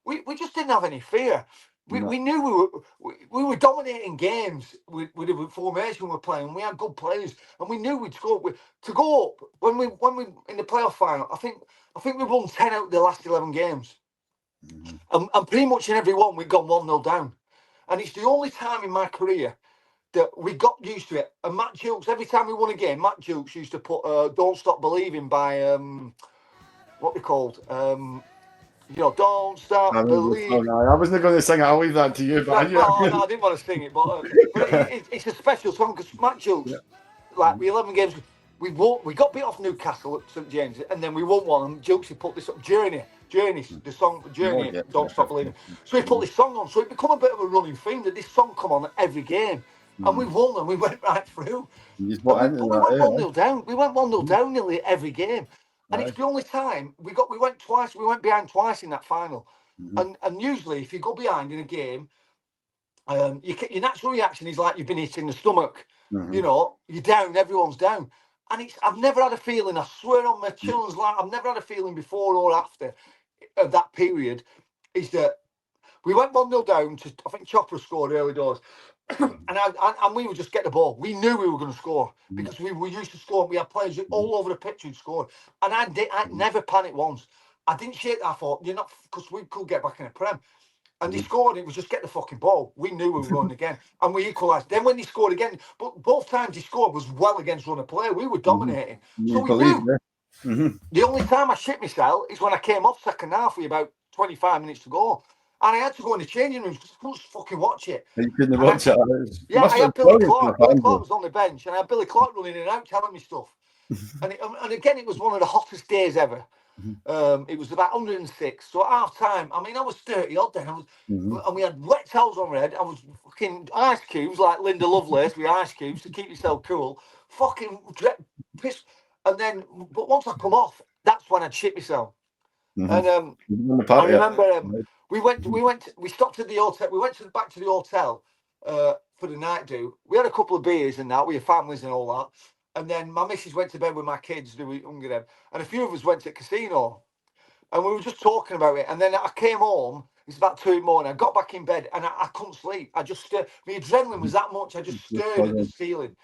we just didn't have any fear. We knew we were dominating games with the formation we were playing. We had good players, and we knew we'd score. To go up when we in the playoff final, I think we won 10 out of the last 11 games, and pretty much in every one we'd gone 1-0 down, and it's the only time in my career that we got used to it. And Matt Jukes, every time we won a game, Matt Jukes used to put "Don't Stop Believing" by what they called. Don't stop believing. I wasn't going to sing it. I'll leave that to you. But no, I didn't want to sing it. But it's a special song because Matt Jukes, like we 11 games, we got beat off Newcastle at St James, and then we won one. And Jukes put this up, Journey, the song Journey, Don't Stop Believing. So he put this song on. So it became a bit of a running theme that this song come on every game. And we won, and we went right through. We went 1-0 down. We went 1-0 down nearly every game, and it's the only time we went twice. We went behind twice in that final, and usually if you go behind in a game, your natural reaction is like you've been hit in the stomach. You know, you're down. Everyone's down, and I've never had a feeling. I swear on my children's life, I've never had a feeling before or after of that period. Is that we went 1-0 down to, I think Chopper scored early doors. and we would just get the ball. We knew we were going to score because we were used to scoring. We had players all over the pitch who'd scored. And I never panicked once. I didn't shake. I thought, because we could get back in the Prem. And they scored, it was just get the fucking ball. We knew we were going again. And we equalised. Then when they scored again, but both times he scored was well against run of play. We were dominating. So we knew. The only time I shit myself is when I came off second half with about 25 minutes to go. And I had to go in the changing rooms because I couldn't fucking watch it. You couldn't watch it. Yeah, I had Billy Clark. Billy Clark was on the bench, and I had Billy Clark running in and out telling me stuff. And again, it was one of the hottest days ever. It was about 106. So at half time, I mean, I was 30 odd then. And we had wet towels on red. I was fucking ice cubes like Linda Lovelace with ice cubes to keep yourself cool. Fucking pissed. And then, but once I come off, that's when I'd shit myself. And I remember we stopped at the hotel. We went back to the hotel for the night do. We had a couple of beers and that, with your families and all that. And then my missus went to bed with my kids, who were younger than them, and a few of us went to the casino. And we were just talking about it. And then I came home, it's about 2 in the morning. I got back in bed and I couldn't sleep. I just stared. My adrenaline was that much. I just stared at the ceiling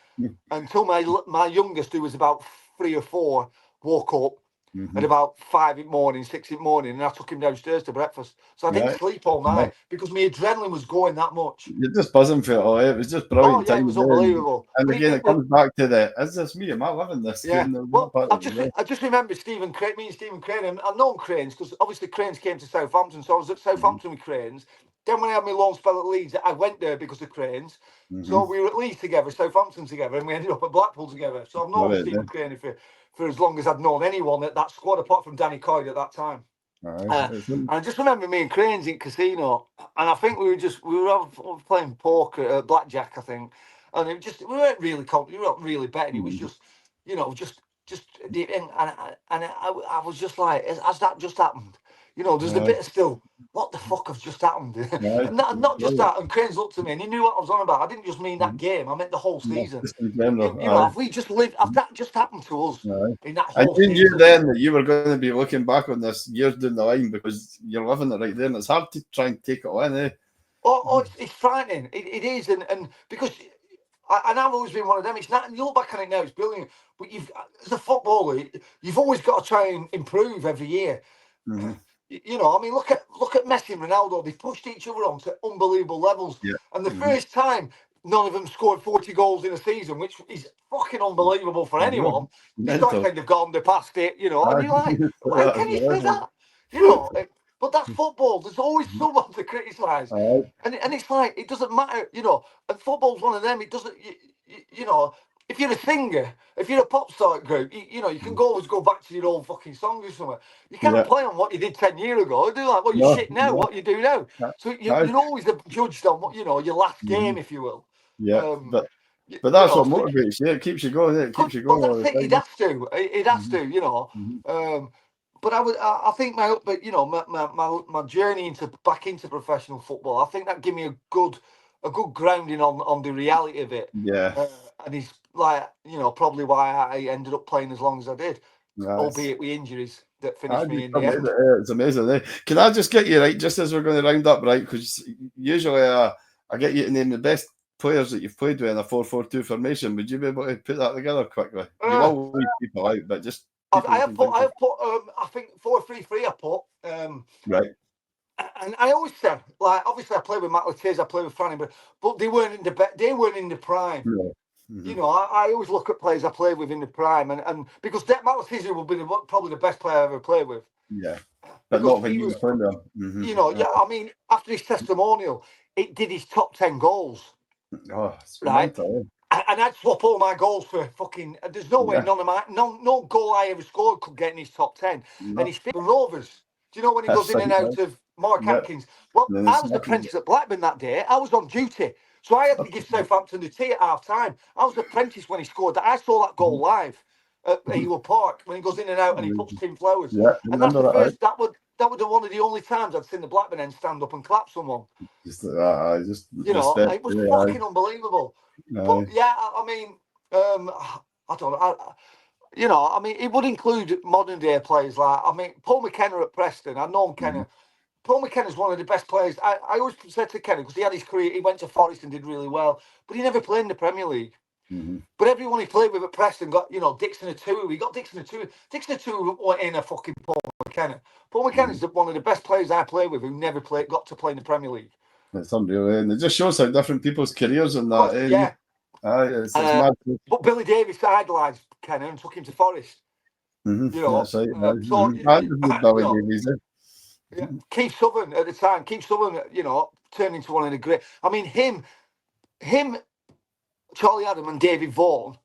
until my youngest, who was about 3 or 4, woke up. At about 5 in the morning, 6 in the morning, and I took him downstairs to breakfast. So I didn't sleep all night because my adrenaline was going that much. You're just buzzing for it all. It was just brilliant. Oh, yeah, it was unbelievable. And again, it comes back to is this me? Am I living this? Yeah. Well, I just remember Stephen Crane, me and Stephen Crane, and I've known Cranes because obviously Cranes came to Southampton, so I was at Southampton with Cranes. Then when I had my loan spell at Leeds, I went there because of Cranes. So we were at Leeds together, Southampton together, and we ended up at Blackpool together. So I've known Stephen Crane for as long as I've known anyone at that squad, apart from Danny Coyle at that time. And I just remember me and Cranes in casino, and I think we were playing poker, blackjack, I think, and we weren't really we weren't really betting. It was just, and I was just like, has that just happened? There's a bit of still, what the fuck has just happened? And not just that. And Cranes looked at me and he knew what I was on about. I didn't just mean that game, I meant the whole season. Have we just lived? Have that just happened to us in that whole season? I knew then that you were going to be looking back on this years down the line because you're living it right there, and it's hard to try and take it all in, eh? It's frightening. It is, and because. And I've always been one of them. It's not. You look back on it now; it's brilliant. But as a footballer, you've always got to try and improve every year. I mean, look at Messi and Ronaldo. They pushed each other on to unbelievable levels. And the first time, none of them scored 40 goals in a season, which is fucking unbelievable for anyone. They start saying they've gone, they passed it, and you're like, how can you say that? But that's football. There's always someone to criticise. And it's like, it doesn't matter, and football's one of them. It doesn't, if you're a singer, if you're a pop star group, you can always go back to your old fucking songs or something. You can't play on what you did 10 years ago. Do like, well, shit now, what you do now. So you're always judged on what, your last game, if you will. But that's what motivates you. It keeps you going. It keeps you going. But that's it. It has to. It has to. But I think my journey back into professional football, I think that gave me a good grounding on the reality of it. And it's like, probably why I ended up playing as long as I did, albeit with injuries that finished me in the end. It's amazing. Eh? Can I just get you right, just as we're going to round up, right? Because usually I get you to name the best players that you've played with in a 4-4-2 formation. Would you be able to put that together quickly? You will leave people out, but just. I have put. I think 4-3-3. I put. Right. And I always said, like, obviously I played with Matt Letiz, I played with Franny, but they weren't in the prime. I always look at players I played with in the prime, and because Matt Letiz will be probably the best player I ever played with. Yeah, but not when you were playing them. I mean, after his testimonial, it did his top 10 goals. Oh, it's right. mental, And I'd swap all my goals for fucking. There's no way no goal I ever scored could get in his top 10. No. And he's fit for Rovers. Do you know when he goes in and out of Mark Atkins? Well, I was apprentice at Blackburn that day. I was on duty. So I had to give Southampton the tea at half time. I was apprentice when he scored that. I saw that goal live at Eagle Park when he goes in and out and he puts Tim Flowers. Yeah, and that's the first, that would one of the only times I'd seen the Blackburn end stand up and clap someone. It was fucking unbelievable. But yeah, I mean, I don't know. I mean, it would include modern day players like, Paul McKenna at Preston. I've known Kenna. Paul McKenna's one of the best players. I always said to Kenna, because he had his career, he went to Forest and did really well, but he never played in the Premier League. But everyone he played with at Preston got, Dixon Atuwu. He got Dixon Atuwu. Dixon Atuwu went in a fucking Paul McKenna. Paul McKenna's one of the best players I played with who never got to play in the Premier League. It's unreal, and it just shows how different people's careers and that. Well, yeah. It's mad. But Billy Davies idolised Kenna and took him to Forest. That's right. Billy Davies. Yeah. Keith Southern at the time. Keith Southern, turned into one of the great. I mean, him, Charlie Adam and David Vaughan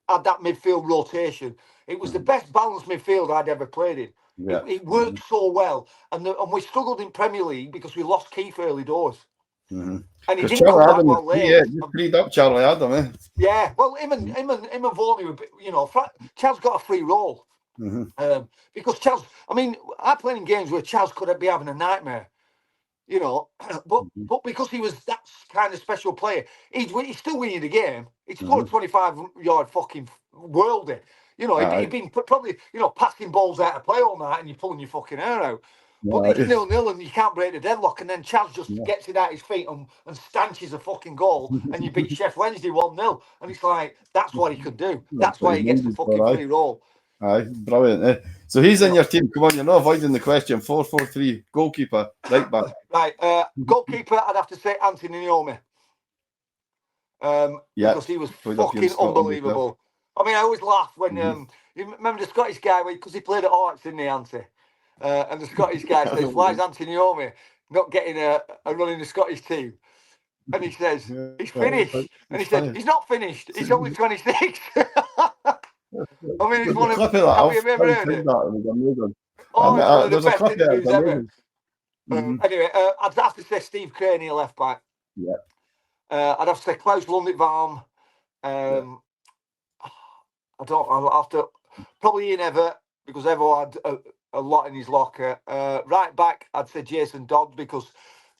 had that midfield rotation. It was the best balanced midfield I'd ever played in. Yeah. It worked so well, and we struggled in Premier League because we lost Keith early doors. And he didn't come back well late. Yeah, you freed up Charlie Adam, eh? Yeah, well, him and Vaughan were, Chaz got a free roll. Because Chaz, I mean, I played in games where Chaz could be having a nightmare, but because he was that kind of special player, he's still winning the game. He scored a 25-yard fucking worldie. He'd been probably, passing balls out of play all night and you're pulling your fucking hair out. But it's 0-0 and you can't break the deadlock, and then Chaz just gets it out his feet and stanches a fucking goal, and you beat Chef Wednesday 1-0. And it's like, that's what he could do. That's why he gets the fucking free roll. Aye, brilliant. Eh? So he's in your team. Come on, you're not avoiding the question. 4-4-3, goalkeeper, right back. Right, goalkeeper, I'd have to say Anthony Naomi. Because he was fucking unbelievable. I mean, I always laugh when you remember the Scottish guy because he played at Hearts, didn't he, Auntie? And the Scottish guy says, "Why is Anthony Naomi not getting a run in the Scottish team?" And he says, "He's finished." And he said, "He's not finished. He's only 26." I mean, it's one of have you ever heard it? Oh, it's one of the best interviews ever. Anyway, I'd have to say Steve Craney, left back. Yeah. I'd have to say Klaus Lundekvam. I'll have to probably Ian Everett, because Everett had a lot in his locker. Right back, I'd say Jason Dodds, because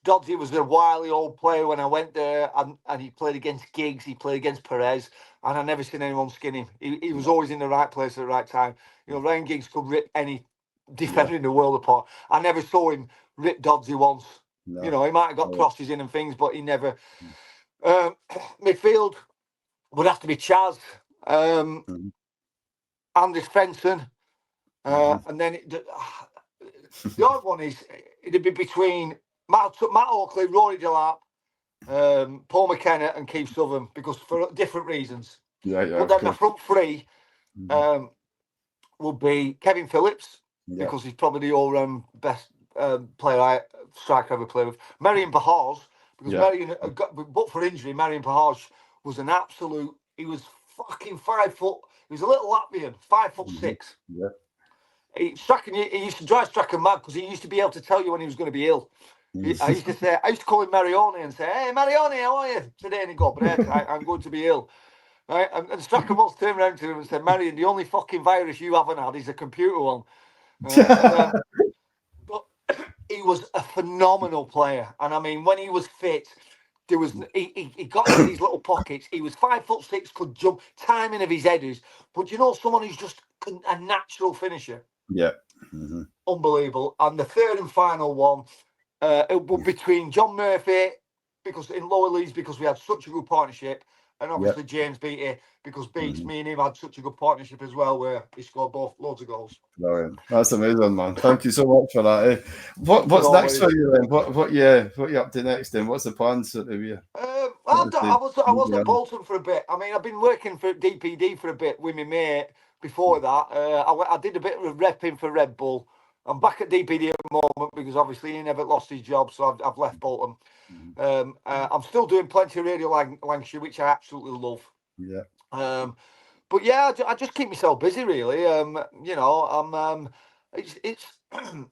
Dodds, he was a wily old player when I went there, and he played against Giggs, he played against Perez, and I never seen anyone skin him. He was always in the right place at the right time. Ryan Giggs could rip any defender in the world apart. I never saw him rip Doddsy once. No. He might have got crosses in and things, but he never. Midfield would have to be Chaz. Anders Svensson, and then the other one it'd be between Matt Oakley, Rory Delap, Paul McKenna, and Keith Southern, because for different reasons. But then the front three would be Kevin Phillips, because he's probably the all-round best striker I ever played with. Marion Bahars, because Marion, but for injury, Marion Bahars was an absolute. He was fucking 5 foot. He was a little Latvian, 5'6". Yeah. He used to drive Strachan mad because he used to be able to tell you when he was going to be ill. I used to call him Marioni and say, "Hey, Marioni, how are you today?" And he'd go, "But I'm going to be ill." Right? And Strachan once turned around to him and said, "Marion, the only fucking virus you haven't had is a computer one." But he was a phenomenal player, and I mean, when he was fit. He got in these little pockets. He was 5'6", could jump, timing of his headers. But someone who's just a natural finisher. Yeah. Unbelievable. And the third and final one, it was between John Murphy, because in lower leagues, because we had such a good partnership, and obviously James Beattie, because Beats, me and him had such a good partnership as well, where he scored loads of goals. Brilliant. That's amazing, man. Thank you so much for that. Eh? What's next for you then? What you up to next then? What's the plans for the year? I was at Bolton for a bit. I mean, I've been working for DPD for a bit with my mate before that. I did a bit of repping for Red Bull. I'm back at DPD at the moment because obviously he never lost his job, so I've left Bolton. I'm still doing plenty of Radio Lancashire, which I absolutely love. Yeah. But yeah, I just keep myself busy, really. It's I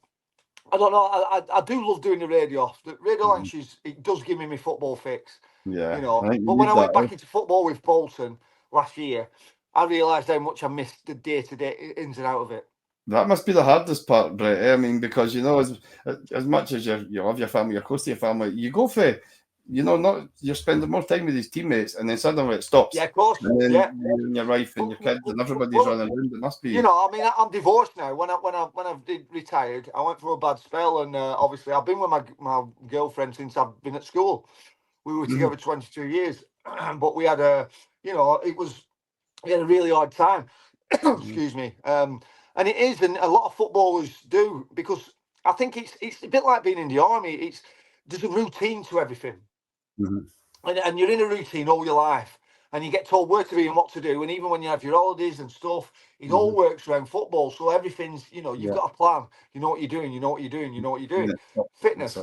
don't know. I do love doing the radio. The Radio Lancashire, it does give me my football fix. Yeah. But when I went back into football with Bolton last year, I realised how much I missed the day-to-day ins and out of it. That must be the hardest part, Brett. I mean, because as much as you love your family, you're close to your family, you go for, you're spending more time with these teammates, and then suddenly it stops. Yeah, of course. And then you and your wife and your kids and everybody's running around. It must be. I mean, I'm divorced now. When I retired, I went through a bad spell, and obviously I've been with my girlfriend since I've been at school. We were together 22 years, but we had we had a really hard time. Excuse me. And it is, and a lot of footballers do, because I think it's a bit like being in the army. There's a routine to everything, and you're in a routine all your life, and you get told where to be and what to do. And even when you have your holidays and stuff, it all works around football. So everything's, you've got a plan. You know what you're doing. You know what you're doing. You know what you're doing. Fitness.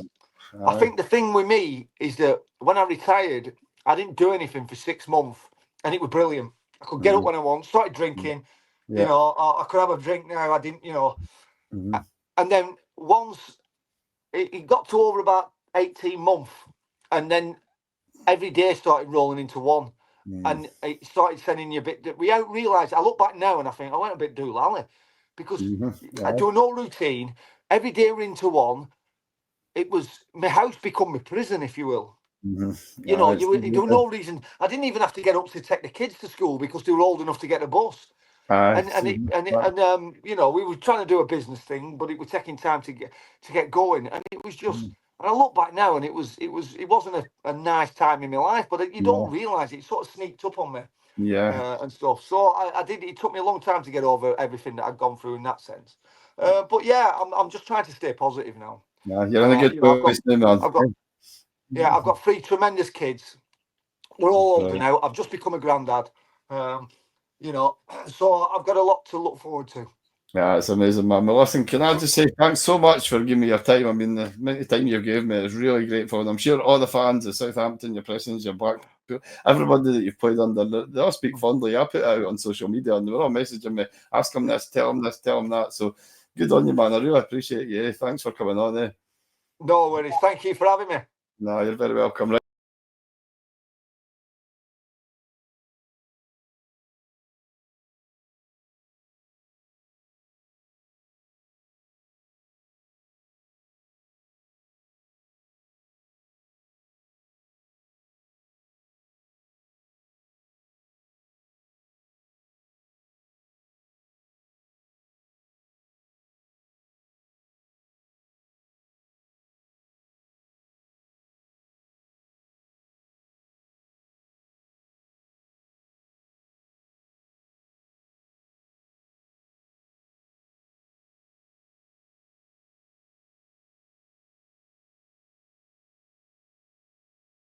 I think the thing with me is that when I retired, I didn't do anything for 6 months, and it was brilliant. I could get up when I want, started drinking. I could have a drink now. I didn't, And then once it got to over about 18 months, and then every day started rolling into one. And it started sending you a bit. We don't realise. I look back now and I think I went a bit doolally, because I do no routine. Every day we're into one. It was my house become my prison, if you will. There was no reason. I didn't even have to get up to take the kids to school because they were old enough to get a bus. We were trying to do a business thing, but it was taking time to get going, and it was just. And I look back now, and it wasn't a nice time in my life, but you don't realise it sort of sneaked up on me, and stuff. So I did. It took me a long time to get over everything that I'd gone through in that sense. But yeah, I'm just trying to stay positive now. Yeah, you're in a good place now, man. I've got 3 tremendous kids. We're all older now. I've just become a granddad. So I've got a lot to look forward to. Yeah, it's amazing, man. Well, listen, can I just say thanks so much for giving me your time? I mean, the amount of time you've given me is really grateful. And I'm sure all the fans of Southampton, your Preston's, your Blackpool, everybody that you've played under, they all speak fondly. I put it out on social media, and they were all messaging me, ask them this, tell them this, tell them that. So good on you, man. I really appreciate you. Thanks for coming on. No worries. Thank you for having me. No, you're very welcome. Right.